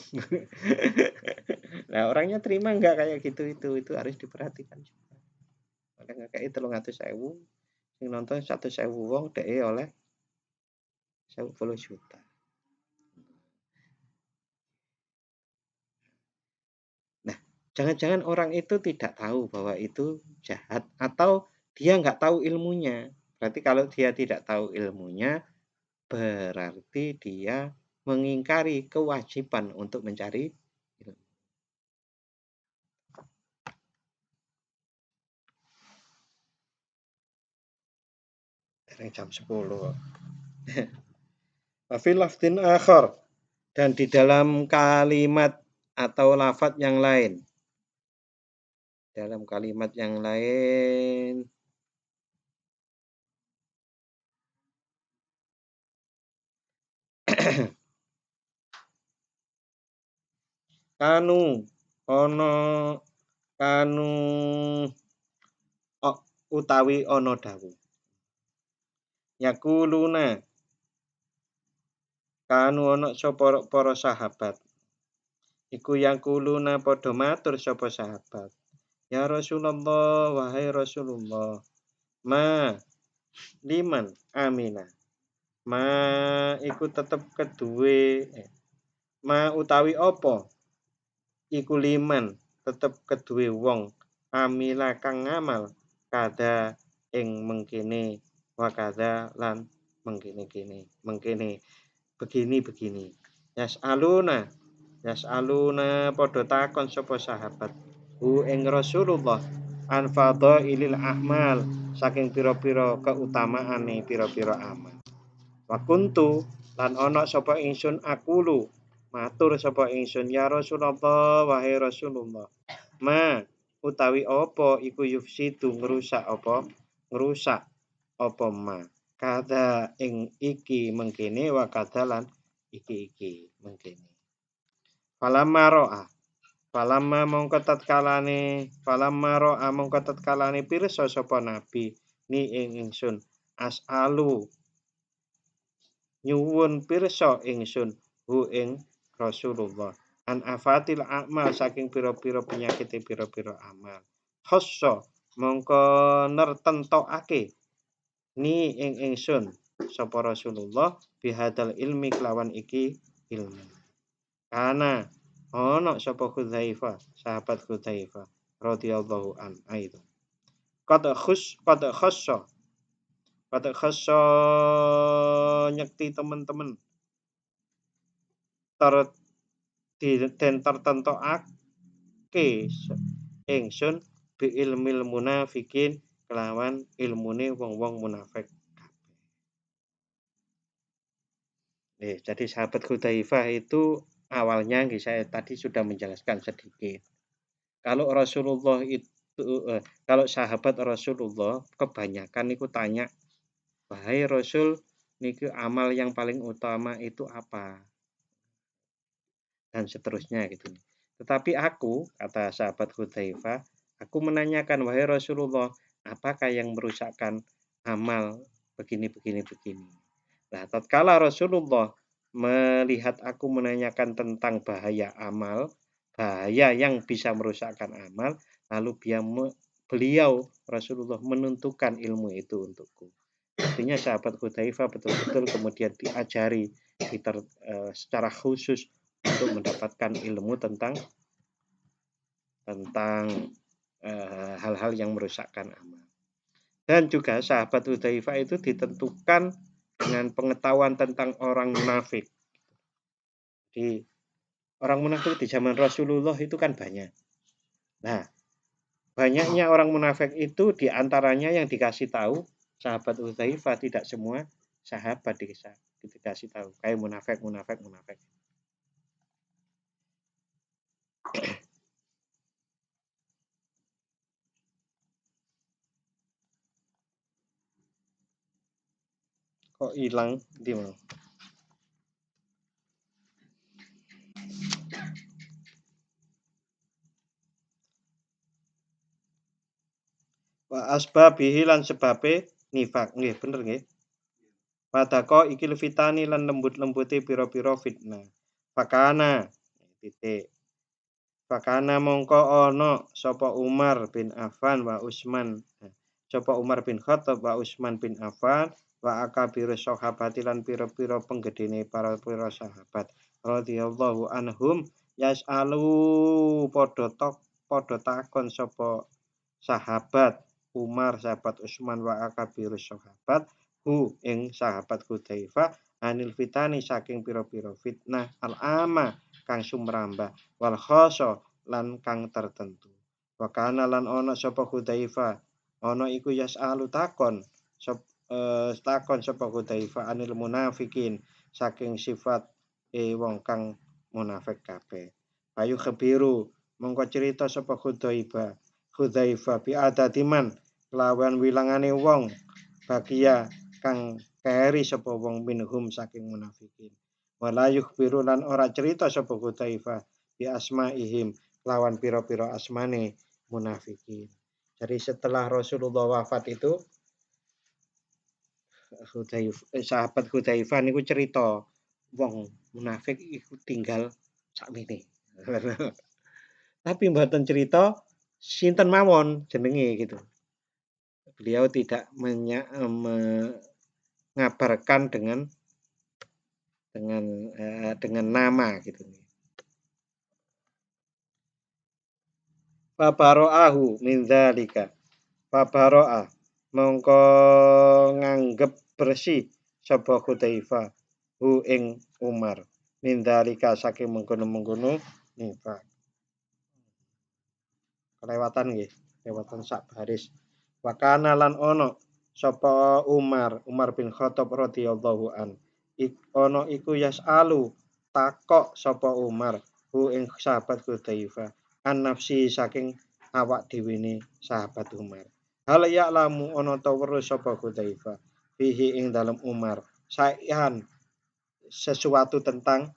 Nah, orangnya terima enggak kayak gitu itu harus diperhatikan juga. Oleh ngekei 300.000 sing nonton 100.000 wong dhek oleh 10 juta. Nah, jangan-jangan orang itu tidak tahu bahwa itu jahat atau dia nggak tahu ilmunya. Berarti kalau dia tidak tahu ilmunya, berarti dia mengingkari kewajiban untuk mencari ilmu. Dari jam 10. Wafil lafdin akhar. Dan di dalam kalimat atau lafaz yang lain. Dalam kalimat yang lain. Kanu ono kanu utawi ono dawuh. Yakuluna kanu ono sapa para sahabat. Iku yakuluna padha matur sapa sahabat. Ya Rasulullah, wahai Rasulullah. Ma liman amina. Ma iku tetep kedue ma utawi apa iku liman tetep kedue wong amila kang ngamal kada ing mengkene wa kada lan mengkene begini yasaluna padha takon sapa sahabat hu ing Rasulullah an fadhailil a'mal saking pira-pira keutamaane pira-pira amal wa kuntu lan ana sapa ingsun akulu matur sapa ingsun ya Rasulullah wahai Rasulullah ma utawi apa iku yufsidu ngrusak apa ma kada ing iki mengkene wa kadalan iki mengkene falamma ro'a Falamma ro'a mongko tatkalane pirsa sapa nabi ni ing ingsun as'alu nyuwun pirsa ingsun hu ing Rasulullah an afatil amal saking pira-pira penyakit pira-pira amal khassa mongko nertentokake ni ing ingsun sapa Rasulullah bihadal ilmi kelawan iki ilmu kana ana sapa Hudzaifah sahabat Hudzaifah radhiyallahu an aidan qad khassa nyekti teman-teman den tertentokake ingsun bi ilmil munafikin kelawan ilmune wong-wong munafik. Jadi sahabat Hudzaifah itu awalnya saya tadi sudah menjelaskan sedikit. Kalau Rasulullah itu kalau sahabat Rasulullah kebanyakan itu tanya, "Wahai Rasul, niki amal yang paling utama itu apa?" Dan seterusnya gitu. Tetapi aku, kata sahabat Hudzaifah, aku menanyakan, "Wahai Rasulullah, apakah yang merusakkan amal begini begini begini?" Nah, tatkala Rasulullah melihat aku menanyakan tentang bahaya amal, bahaya yang bisa merusakkan amal, lalu beliau Rasulullah menentukan ilmu itu untukku. Artinya sahabat Hudzaifah betul-betul kemudian diajari secara khusus untuk mendapatkan ilmu tentang hal-hal yang merusakkan amal. Dan juga sahabat Hudzaifah itu ditentukan dengan pengetahuan tentang orang munafik. Di orang munafik di zaman Rasulullah itu kan banyak. Nah, banyaknya orang munafik itu diantaranya yang dikasih tahu sahabat Hudzaifah, tidak semua sahabat dikasih tahu. Kayak munafik. Kok hilang di mana? Wa asbabihi lan sebabe nifak. Nggih, bener nggih. Padako ikil fitani lan lembut-lembuti pira-pira fitnah. Fakana titik. Fakana mongko ana sapa Umar bin Affan wa Utsman. Sapa Umar bin Khattab wa Utsman bin Affan wa akabir sahabati lan pira-pira penggedene para pira sahabat radhiyallahu anhum yasalu padha takon sapa sahabat Umar, sahabat Utsman wa akabir sahabat ing sahabat Hudzaifah anil fitani saking pira-pira fitnah al-ama kang sumrambah wal khassa lan kang tertentu. Wa kana lan ana sapa Hudzaifah ana iku yasalu takon sapa Hudzaifah anil munafikin saking sifat wong kang munafik kabeh. Ayu khabiru mongko cerita sapa Hudzaifah bi adatiman lawan wilangane wong bagia kang keri sapa wong minhum saking munafikin. Wala yukhbiru lan ora cerita sapa Hudzaifah bi asmaihim lawan pira-pira asmane munafikin. Jadi setelah Rasulullah wafat itu sahabat Hudzaifah niku cerita wong munafik iku tinggal sakmene. Tapi mboten cerita sinten mawon jenenge gitu. Beliau tidak mengabarkan dengan nama gitu. Fabaro'ahu min dzalika. Fabaro'a mongko nganggep bersih sapa Hudzaifah hu ing Umar min dzalika saking mengkono-mengkono nifak. Kelewatan nggih, kelewatan sak baris. Wa kana lan ono sapa Umar bin Khattab radhiyallahu an. Ono iku yasalu takok sapa Umar hu ing sahabat Hudzaifah an nafsi saking awak dhewe sahabat Umar. Hal ya'lamu ono ta weruh sapa Hudzaifah fihi ing dalem Umar sayan sesuatu tentang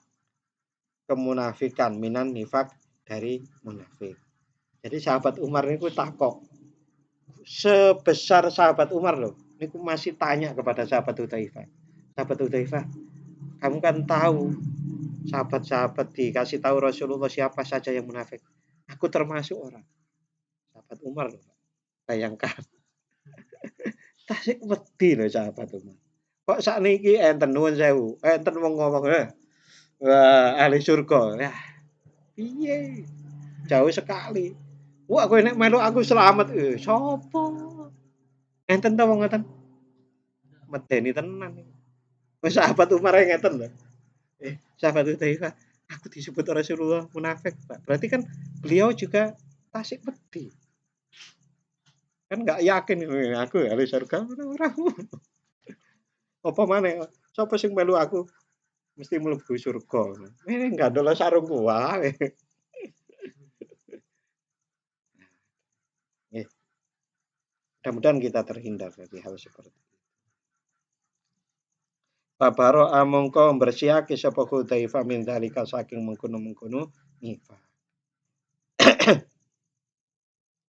kemunafikan minan nifak dari munafik. Jadi sahabat Umar niku takok, sebesar sahabat Umar loh, niku masih tanya kepada sahabat Hudzaifah. Sahabat Hudzaifah, kamu kan tahu sahabat-sahabat dikasih tahu Rasulullah siapa saja yang munafik. Aku termasuk orang. Sahabat Umar loh, bayangkan. Tasik wedi loh sahabat Umar. Kok sakniki enten nuwun sewu, enten wong ngomong, wah ahli surga. Ya, piye? Jauh sekali. Wah, kowe nek melu aku selamat. Sopo? Enten ta wong ngoten? Medeni tenan. Wis sahabat Umar ae ngeten lho. Sahabat Hudzaifah, aku disebut Rasulullah munafik, Pak. Berarti kan beliau juga tasik wedi. Kan enggak yakin aku ahli surga ora. Apa maneh? Sapa sing melu aku mesti mlebu surga. Enggak ndola sarungku wae. Nggih, mudah-mudahan kita terhindar dari hal seperti itu. Pabaro amongko bersihake sapa Hudzaifah min dzalika saking mengkono-mengkono nifaq.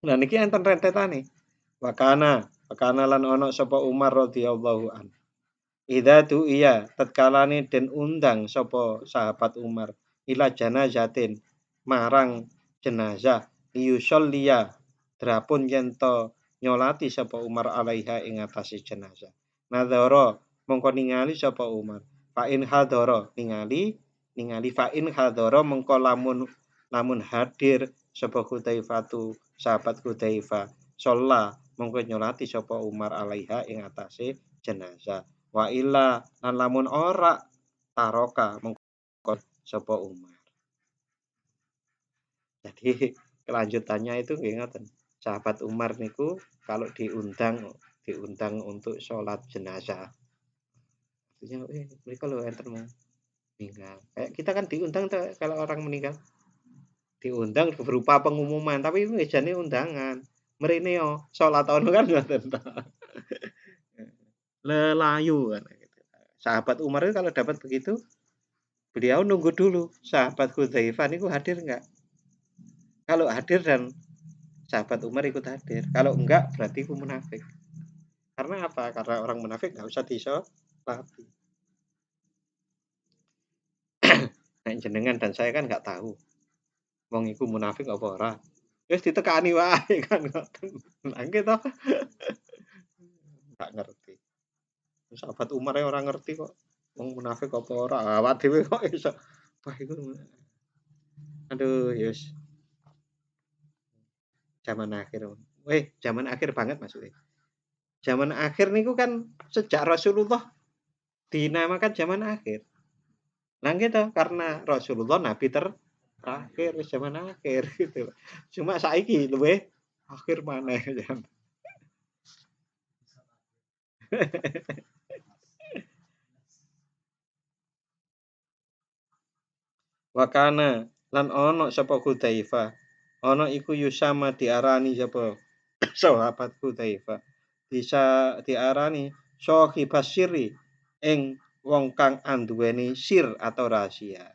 Lah niki enten rentetane. Wakana lan ana sapa Umar radhiyallahu an. Idza tu iya tatkalane den undang sapa sahabat Umar ila janazatin marang jenazah liyusolliya drapun yen to nyolati sapa Umar alaiha ing atase jenazah. Nadzara mongko ningali sapa Umar. Fa in hadara ningali fa in hadara mongko lamun hadir sapa Hudzaifatu sahabat Hudzaifah sholla mongko nyolati sapa Umar alaiha ing atase jenazah. Wa illa lan lamun ora taroka mengko sapa Umar. Jadi kelanjutannya itu nggih ngoten. Sahabat Umar niku kalau diundang untuk sholat jenazah. Artinya mereka lo enten mau meninggal. Kayak kita kan diundang tuh, kalau orang meninggal. Diundang berupa pengumuman, tapi itu jane undangan. Mrene yo sholat ono kan ngoten to. Lelayu kan gitu. Sahabat Umar itu kalau dapat begitu, beliau nunggu dulu sahabat Hudzaifah niku hadir enggak. Kalau hadir dan sahabat Umar ikut hadir, kalau enggak berarti itu munafik. Karena apa? Karena orang munafik enggak usah disolati. Nah, jenengan dan saya kan enggak tahu wong iku munafik apa ora. Wis ditekani wae kan ngoten. Lah gitu. Enggak ngerti. Sahabat Umar ya orang ngerti kok. Wong munafik apa ora. Awak dhewe kok iso. Wah iku. Aduh, yes. Zaman akhir. Zaman akhir banget maksudnya. Zaman akhir niku kan sejak Rasulullah dinamakan zaman akhir. Nah gitu, karena Rasulullah nabi terakhir zaman akhir gitu. Cuma saiki luwih akhir maneh. Wakana lan ono sapa Hudzaifah. Ono iku Yusama diarani sapa sahabat Hudzaifah. Bisa diarani Sohibas Sirri ing wong kang anduweni sir atau rahasia.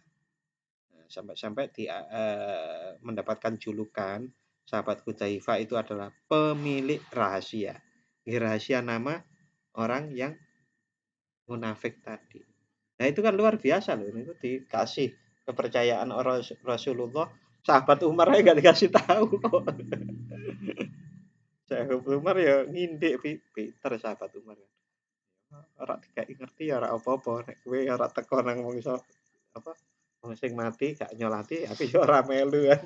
Nah, sampai-sampai mendapatkan julukan sahabat Hudzaifah itu adalah pemilik rahasia. Rahasia nama orang yang munafik tadi. Nah itu kan luar biasa loh, itu dikasih kepercayaan orang Rasulullah, sahabat Umar aja nggak dikasih tahu kok. Sahabat Umar ya ngindik pinter sahabat Umar. Ora dikai ngerti ya ora apa-apa, nek kowe ora teko nang wong iso apa wong sing mati gak nyolati aku ya ora melu kan.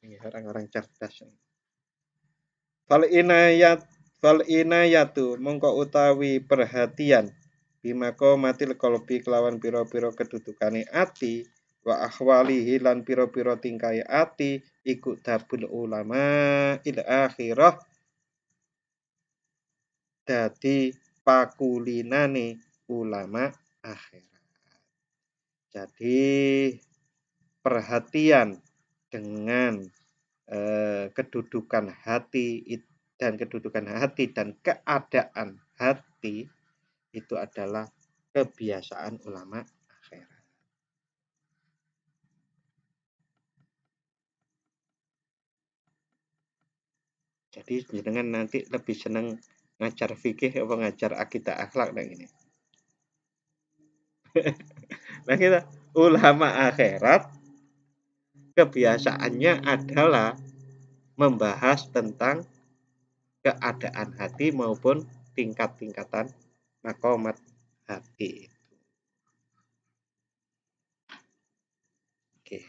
Ini orang-orang cerdas. Fal inayatu mongko utawi perhatian bimako matil qalbi kelawan pira-pira kedudukane ati wa ahwalihi lan pira-pira tingkahe ati iku dabul ulama il akhirah dadi pakulinane ulama akhirat. Jadi perhatian dengan kedudukan hati dan keadaan hati itu adalah kebiasaan ulama akhirat. Jadi jenengan nanti lebih seneng ngajar fikih apa ngajar akidah akhlak nang ini. Nah kita ulama akhirat kebiasaannya adalah membahas tentang keadaan hati maupun tingkat-tingkatan makomat hati. Oke,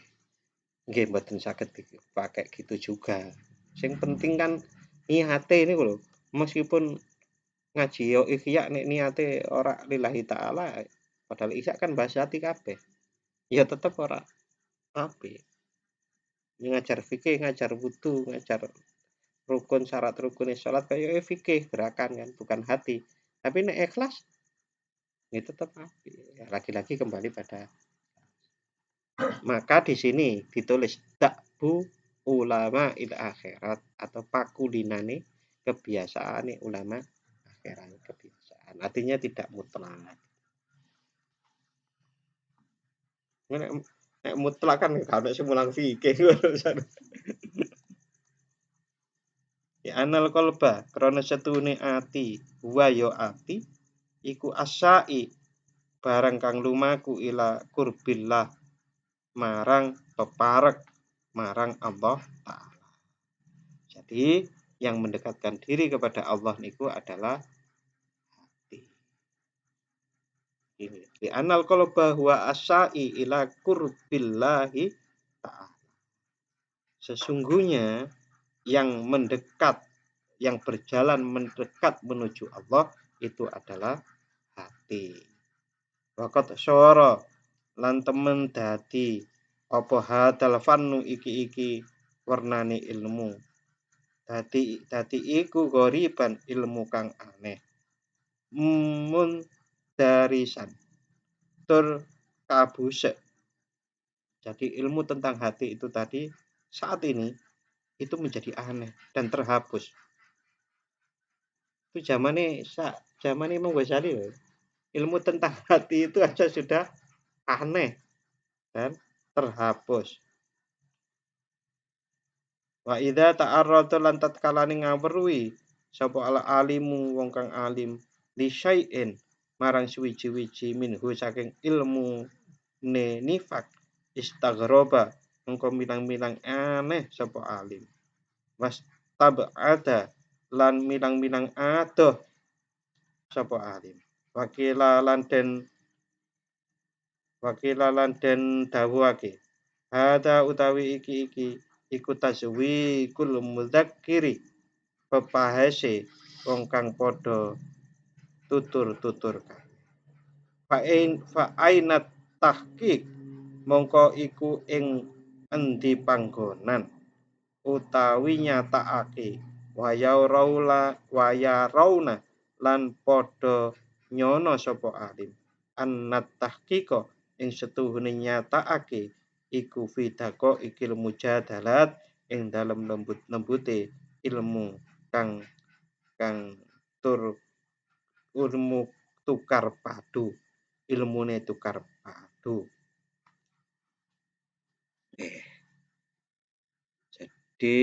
nggih mboten saged dipakai gitu juga. Sing penting kan niate ini lho. Meskipun ngaji yo ikhya nek niate ora lillahi taala, padahal ikhya kan bahas hati kabeh. Ya tetep ora apik. Ngajar fikih, ngajar wudu, ngajar rukun syarat rukun salat kaya fikih gerakan kan bukan hati. Tapi nek ikhlas ya tetap apik. Ya, lagi-lagi kembali pada maka di sini ditulis dakbu ulama il akhirat atau pakulinane kebiasaan ulama akhirat kebiasaan. Artinya tidak mutlak. Nek mutlak kan kalau semulang fikih. Ya anal kolba krana setune ati wa yo ati iku asai barang kang lumaku ila kurbillah marang peparek marang Allah Ta'ala. Jadi yang mendekatkan diri kepada Allah niku adalah hati. Ini di anal qalba huwa asai ila kurbillahi Ta'ala. Sesungguhnya yang mendekat yang berjalan mendekat menuju Allah itu adalah hati. Waqat syara lan temen dadi apa hadal fannu iki warnane ilmu. Dadi iku goriban ilmu kang aneh. Mun darisan tur kabusek. Jadi ilmu tentang hati itu tadi saat ini itu menjadi aneh dan terhapus. Itu zamane Imam Ghazali loh. Ilmu tentang hati itu aja sudah aneh dan terhapus. Wa idza ta'arrada lan tatkala ngawruhi sapa ala alimu wong kang alim li syai'in marang suwiji-wiji minhu saking ilmu ne nifak istaghroba engko milang-milang aneh sapa alim was tab'ada lan milang-milang adoh sapa alim wakila lan den dawuhake hada utawi iki iku taswi kul mudzakiri pepahese wong kang padha tutur-tutur fa ainat tahqiq mongko iku ing endi panggonan utawi nyatakake waya rauna lan padha nyono sapa alim annat tahqiqa ing setuhune nyatakake iku fidako ikil mujadalat ing dalem lembute ilmu kang tur ilmu tukar padu ilmune tukar padu. Jadi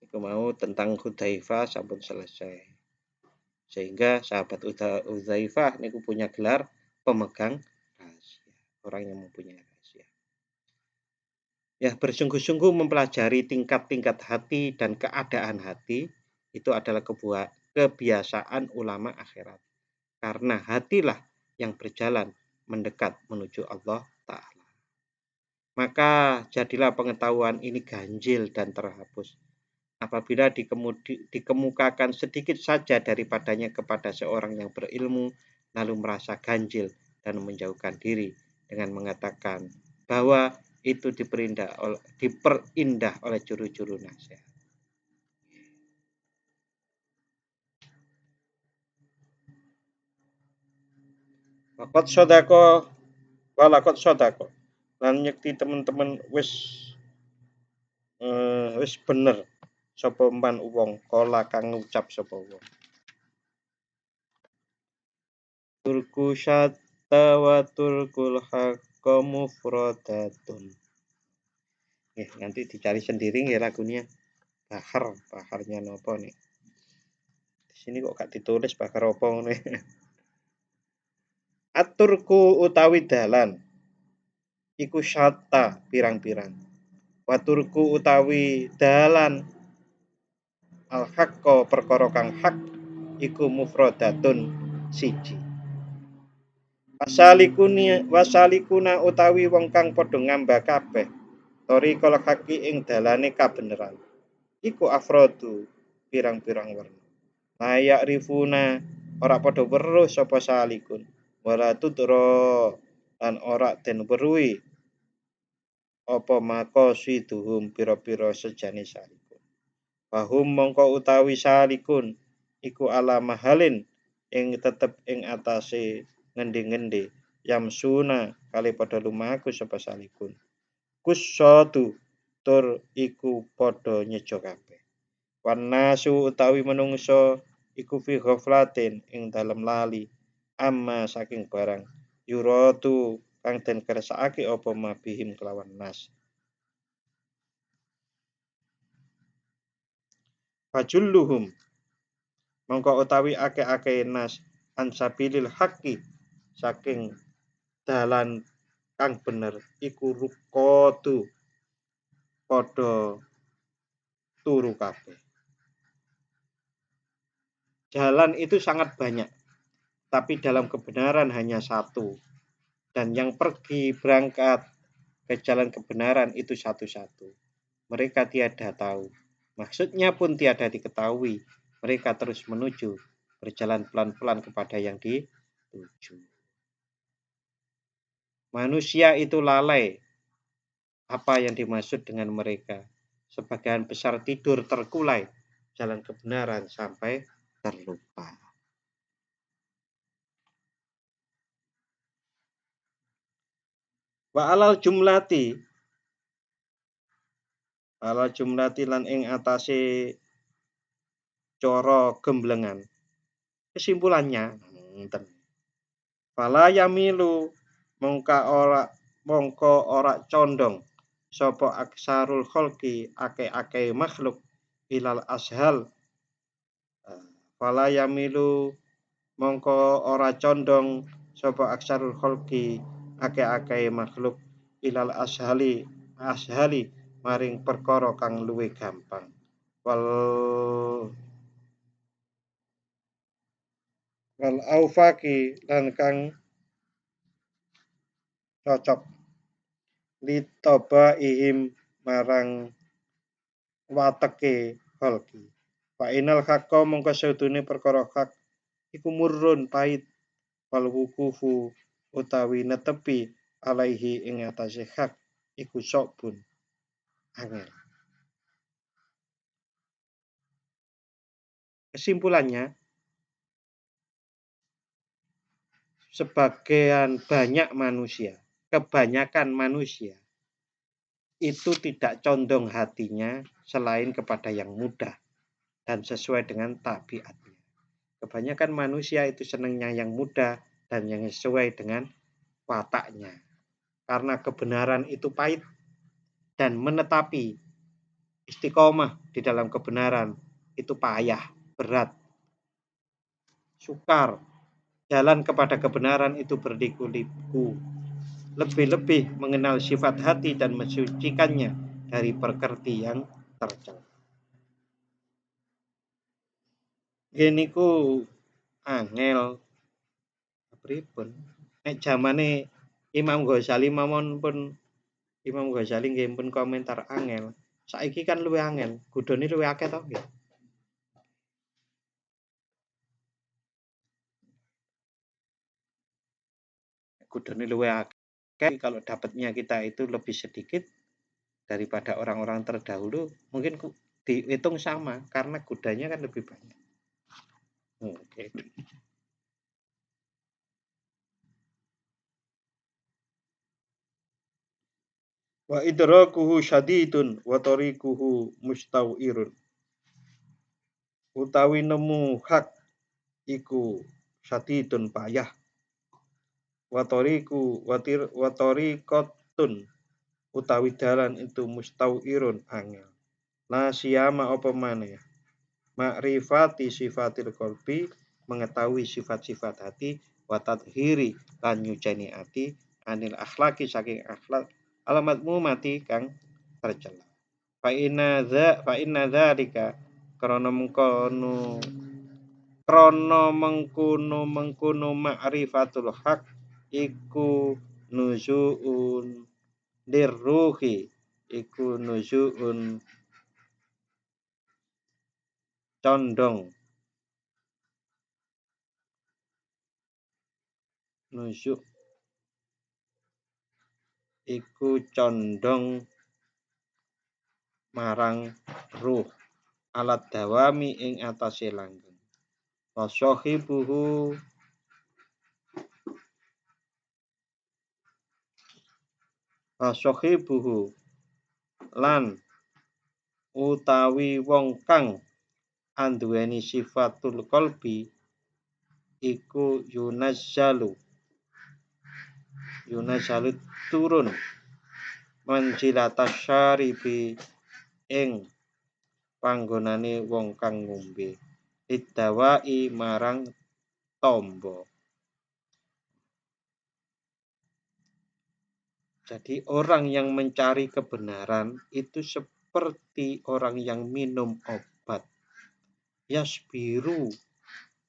itu mau tentang Hudzaifah sampun selesai. Sehingga sahabat Hudzaifah niku punya gelar pemegang rahasia, orang yang mempunyai rahasia. Ya, bersungguh-sungguh mempelajari tingkat-tingkat hati dan keadaan hati itu adalah kebiasaan ulama akhirat. Karena hatilah yang berjalan mendekat menuju Allah Ta'ala. Maka jadilah pengetahuan ini ganjil dan terhapus. Apabila dikemukakan sedikit saja daripadanya kepada seorang yang berilmu, lalu merasa ganjil dan menjauhkan diri dengan mengatakan bahwa itu diperindah oleh juru-juru nasihat. Lakot sodako, lan nyekti teman-teman wis bener sapa man wong kala kang ngucap sapa wong. Turku syatta wa turkul haqqa mufradatun. Nanti dicari sendiri ya lagunya. baharnya nopo nih. Di sini kok gak ditulis bahar apa nih. Aturku utawi dalan iku syatta pirang-pirang. Waturku utawi dalan al haqqo perkara kang hak iku mufradatun siji. Wasalikuna utawi wong kang padha ngambah kabeh thariqal haqqi ing dalane kabeneran iku afrodu pirang-pirang werna. Layak rifuna ora padha weruh sapa salikun wala tudra lan ora den weruhi apa maqasiduhum pira-pira sejane salikun. Bahum mongko utawi salikun iku ala mahalin ing tetep ing atase ngendi-ngendi yamsuna kali padha lumaku sapa salikun. Kusatu tur iku padha nyejo kabeh. Wanasu utawi menungso iku fi ghaflatin ing dalem lali amma saking barang yuratu kang den kersakake apa mabihim kelawan nas. Fajulluhum mongko utawi ake-ake nas ansabilil haqqi saking dalan kang bener iku rukotu padha turu kabeh. Jalan itu sangat banyak, tapi dalam kebenaran hanya satu. Dan yang pergi berangkat ke jalan kebenaran itu satu-satu. Mereka tiada tahu. Maksudnya pun tiada diketahui. Mereka terus menuju, berjalan pelan-pelan kepada yang dituju. Manusia itu lalai. Apa yang dimaksud dengan mereka? Sebagian besar tidur terkulai, jalan kebenaran sampai terlupa. Wa alal jumlati lan ing atase cara gemblengan. Kesimpulannya, fala yamilu mongko ora condong sapa aksarul khalqi ake-ake makhluk ilal ashal. Fala yamilu mongko ora condong sapa aksarul khalqi ake-ake makhluk ilal ashali maring perkara kang luwih gampang. Wal aufaki lan kang cocok litoba ihim marang wateke khalqi. Fa inal haqqa mongko sedune perkara hak iku murrun pahit wal wukufu utawi netepi alaihi ing atase hak iku sobun angel. Kesimpulannya, kebanyakan manusia itu tidak condong hatinya selain kepada yang mudah dan sesuai dengan tabiatnya. Kebanyakan manusia itu senangnya yang mudah dan yang sesuai dengan wataknya. Karena kebenaran itu pahit dan menetapi istiqomah di dalam kebenaran itu payah, berat, sukar. Jalan kepada kebenaran itu berliku-liku. Lebih-lebih mengenal sifat hati dan mensucikannya dari perkerti yang tercela. Gini ku angel pripun. Nek zamane Imam Ghazali nggih pun komentar angel. Saiki kan luwih angel, gudone luwih akeh to nggih. Gudone luwih akeh kalau dapatnya kita itu lebih sedikit daripada orang-orang terdahulu, mungkin dihitung sama karena kudanya kan lebih banyak. Oke. Wa idrakuhu syadidun wa tariquhu mustawirun. Utawi nemu hak iku syadidun payah. Wa tariqatun utawi dalan itu mustawirun angel. La siyama apa maneh ma'rifati sifatil qalbi, mengetahui sifat-sifat hati, wa tathhiri lan nyuceni ati anil akhlaki saking akhlak alamat mati kang tercela. Fa inna dzalika krana mengkono ma'rifatul haq iku nuzuun lirruhi, iku nuzuun condong, nuzu iku condong marang ruh alat dawami ing atase langgeng. Wasohibuhu lan utawi wong kang anduweni sifatul qalbi iku yunazzalu turun manjilatas syaribi ing panggonane wong kang ngombe idawai marang tombo. Jadi orang yang mencari kebenaran itu seperti orang yang minum obat. Yasbiru,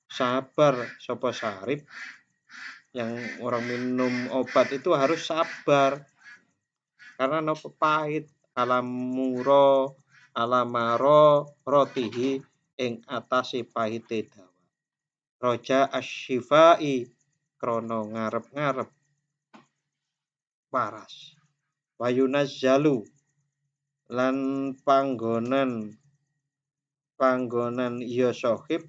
sabar sapa sarip. Yang orang minum obat itu harus sabar. Karena nopo pahit, alamuro, alamaro, rotihi, ing atase pahite dawa. Roja asyifai, krono ngarep-ngarep waras. Wayunazzalu lan panggonan ya sohib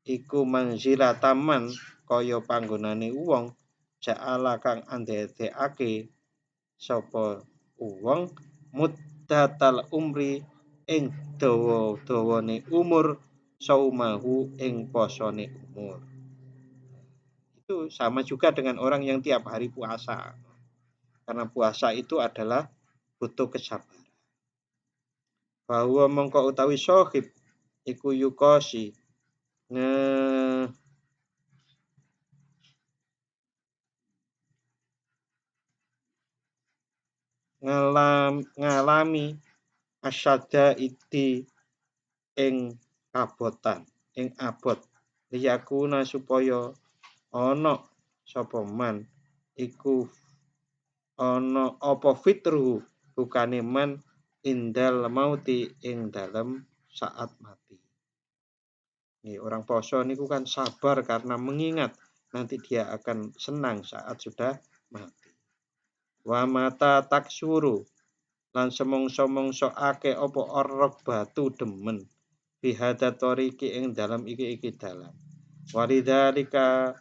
iku manzilataman kaya panggonane wong ja'ala kang andhedhekake sapa wong muddatal umri ing dawa-dawane umur saumahu ing posone umur. Itu sama juga dengan orang yang tiap hari puasa. Karena puasa itu adalah butuh kesabaran. Bahwa mongko utawi sohib iku yukosi ngalami asyada iti ing abotan, ing abot liyakuna supaya ana sapa man iku ana apa fitruhu bukane man indal mauti ing dalem saat mati. Orang poso niku kan sabar karena mengingat nanti dia akan senang saat sudah mati. Wa mata taksuru lan semongso-mongso akeh apa orok batu demen bihada toriki ing dalam iki dalam. Walidhalika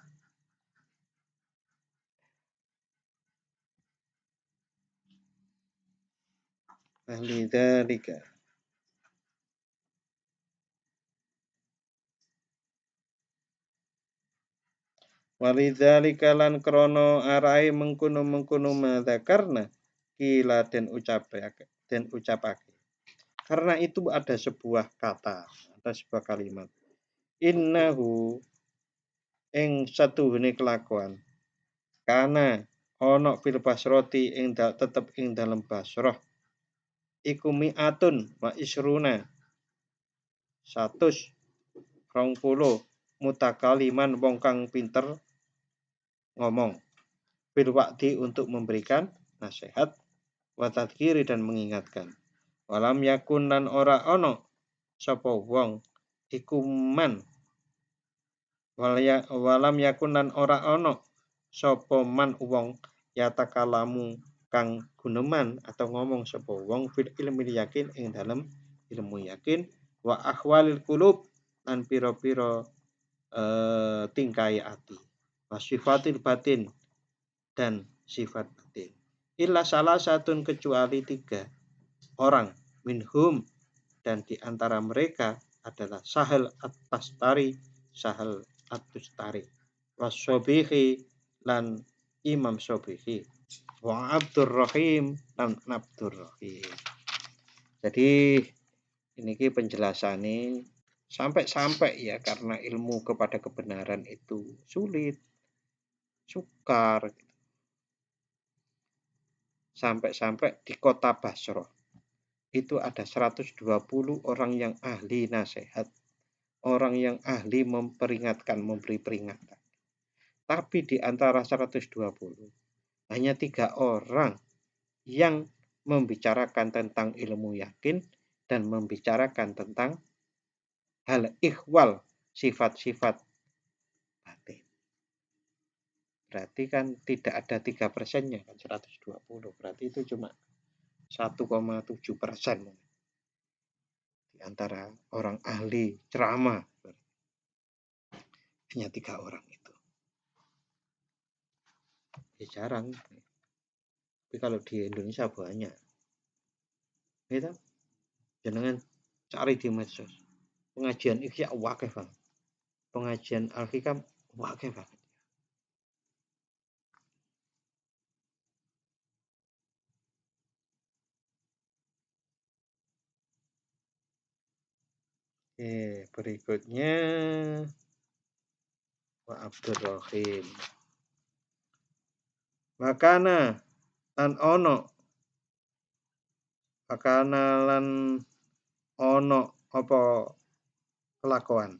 Walidzalika lan krono arai mengkono madzakarna kila den ucapake. Karena itu ada sebuah kata, ada sebuah kalimat. Innahu ing satuhune kelakuan. Kana ana fil basroti ing tetep ing dalem basroh. Iku mi'atun wa isruna 120 mutakaliman wong kang pinter ngomong bil wa'di untuk memberikan nasihat wa tadhkiri dan mengingatkan. Walam yakun lan ora ana sapa wong iku man walam yakun lan ora ana sapa man wong yatakalamu kang guneman atau ngomong sapa wong fil ilmi yakin ing dalem ilmu yakin wa ahwalil qulub lan pira-pira tingkai ati wasifatil batin dan sifat batin. Illa salah satun kecuali 3 orang minhum dan di antara mereka adalah Sahal at-Tastari, Sahal at-Tustari, Wasobihi lan Imam Sobihi, wa Abdurrahim dan Abdurrahim. Jadi Ini penjelasannya sampai-sampai ya, karena ilmu kepada kebenaran itu sulit, sukar. Sampai-sampai di kota Basra itu ada 120 orang yang ahli nasihat, orang yang ahli memperingatkan, memberi peringatan. Tapi di antara 120 hanya 3 orang yang membicarakan tentang ilmu yakin dan membicarakan tentang hal ikhwal, sifat-sifat batin. Berarti kan tidak ada 3%-nya kan, 120. Berarti itu cuma 1,7% di antara orang ahli ceramah. Hanya 3 orang itu. Ya jarang. Tapi kalau di Indonesia banyak. Gitu. Jangan cari di medsos. Pengajian Ihya wakeh banget. Pengajian Al-Hikam wakeh banget. Berikutnya Wa Abdurrahim. Makana lan ono. Makana lan ono apa kelakuan.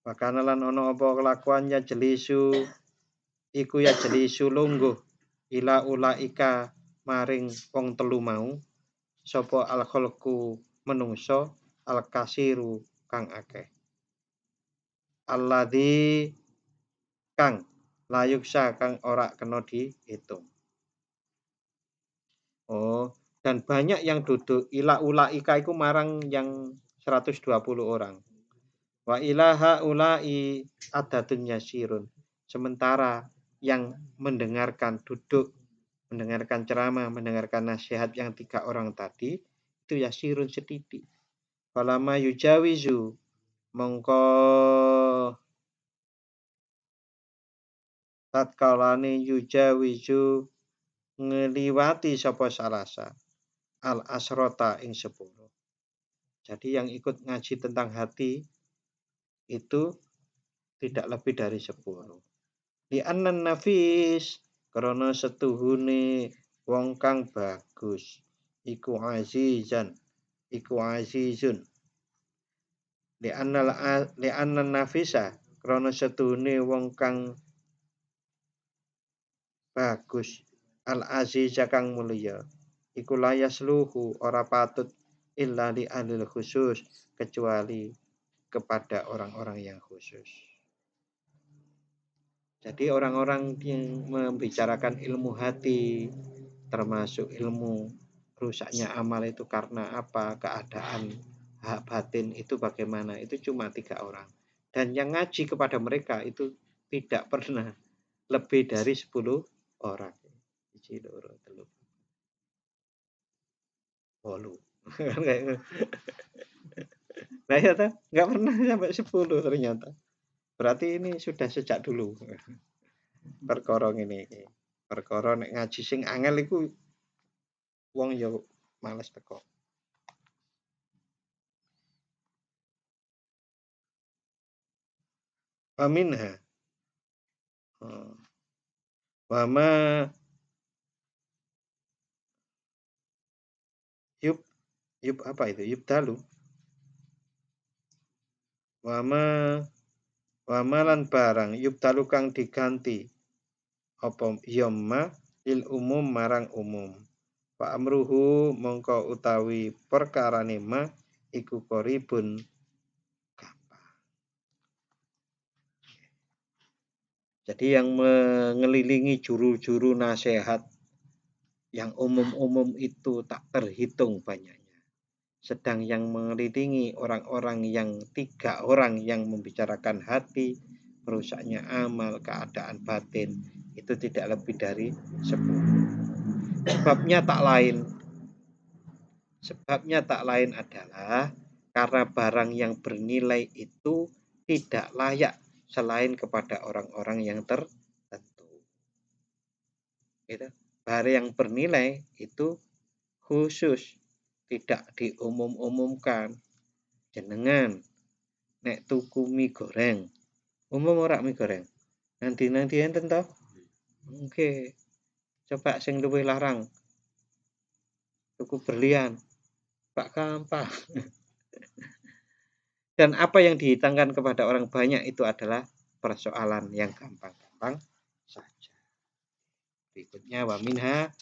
Makana lan ono apa kelakuan ya jelisu iku ya jelisu lungguh ila ulaika maring wong telu mau sapa al khalqu menungso al kasiru kang akeh alladzi kang layuksa kang ora kena dihitung. Dan banyak yang duduk ila ulaika iku marang yang 120 orang. Wa ilaha ulai adatun yasirun. Sementara yang mendengarkan duduk, mendengarkan ceramah, mendengarkan nasihat yang 3 orang tadi itu yasirun setitik. Falama yujawizu mongko tatkalane yujawizu ngeliwati sapa salasa al asrota ing 10. Jadi yang ikut ngaji tentang hati itu tidak lebih dari 10. Di anan nafis karena setuhune wong kang bagus iku azizun li anan nafisa karena setuhune wong kang bagus al aziz kang mulia iku layasluhu ora patut illa li alil khusus kecuali kepada orang-orang yang khusus. Jadi orang-orang yang membicarakan ilmu hati termasuk ilmu rusaknya amal itu karena apa, keadaan hak batin itu bagaimana, itu cuma 3 orang. Dan yang ngaji kepada mereka itu tidak pernah lebih dari 10 orang. Nah ya nggak pernah sampai 10 ternyata. Berarti ini sudah sejak dulu. Perkara ini. Perkara nek ngaji sing angel iku wong ya males teko. Aminha. Wama yub apa itu? Yub dalu. Wama lan barang yub dalu kang diganti apa yomma il umum marang umum. Wa amruhu mongko utawi perkarane ma iku koribun gampang. Jadi yang mengelilingi juru-juru nasihat yang umum-umum itu tak terhitung banyaknya. Sedang yang mengelilingi orang-orang yang 3 orang yang membicarakan hati, merusaknya amal, keadaan batin, itu tidak lebih dari 10. Sebabnya tak lain adalah karena barang yang bernilai itu tidak layak selain kepada orang-orang yang tertentu. Gitu. Barang yang bernilai itu khusus tidak diumum-umumkan. Jenengan nek tuku mie goreng, umum ora mie goreng? Nanti enten toh? Oke. Coba sing luwih larang, tuku berlian, Pak gampang. Dan apa yang dihitangkan kepada orang banyak itu adalah persoalan yang gampang-gampang saja. Berikutnya wa minha,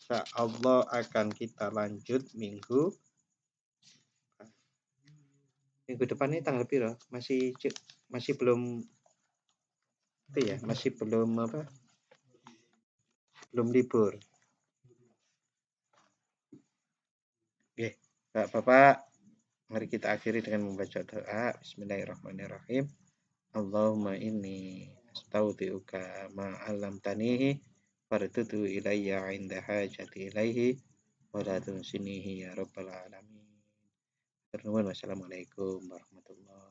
insyaallah akan kita lanjut minggu depan ini tanggal piro? Masih belum itu ya, masih belum apa? Belum libur. Oke, Bapak, mari kita akhiri dengan membaca doa. Bismillahirrahmanirrahim. Allahumma inni astaudiuka ma 'allamtanihi fardudu ilayya 'inda hajati ilaihi wa la tunsinihi ya rabbal alamin. Wassalamualaikum warahmatullahi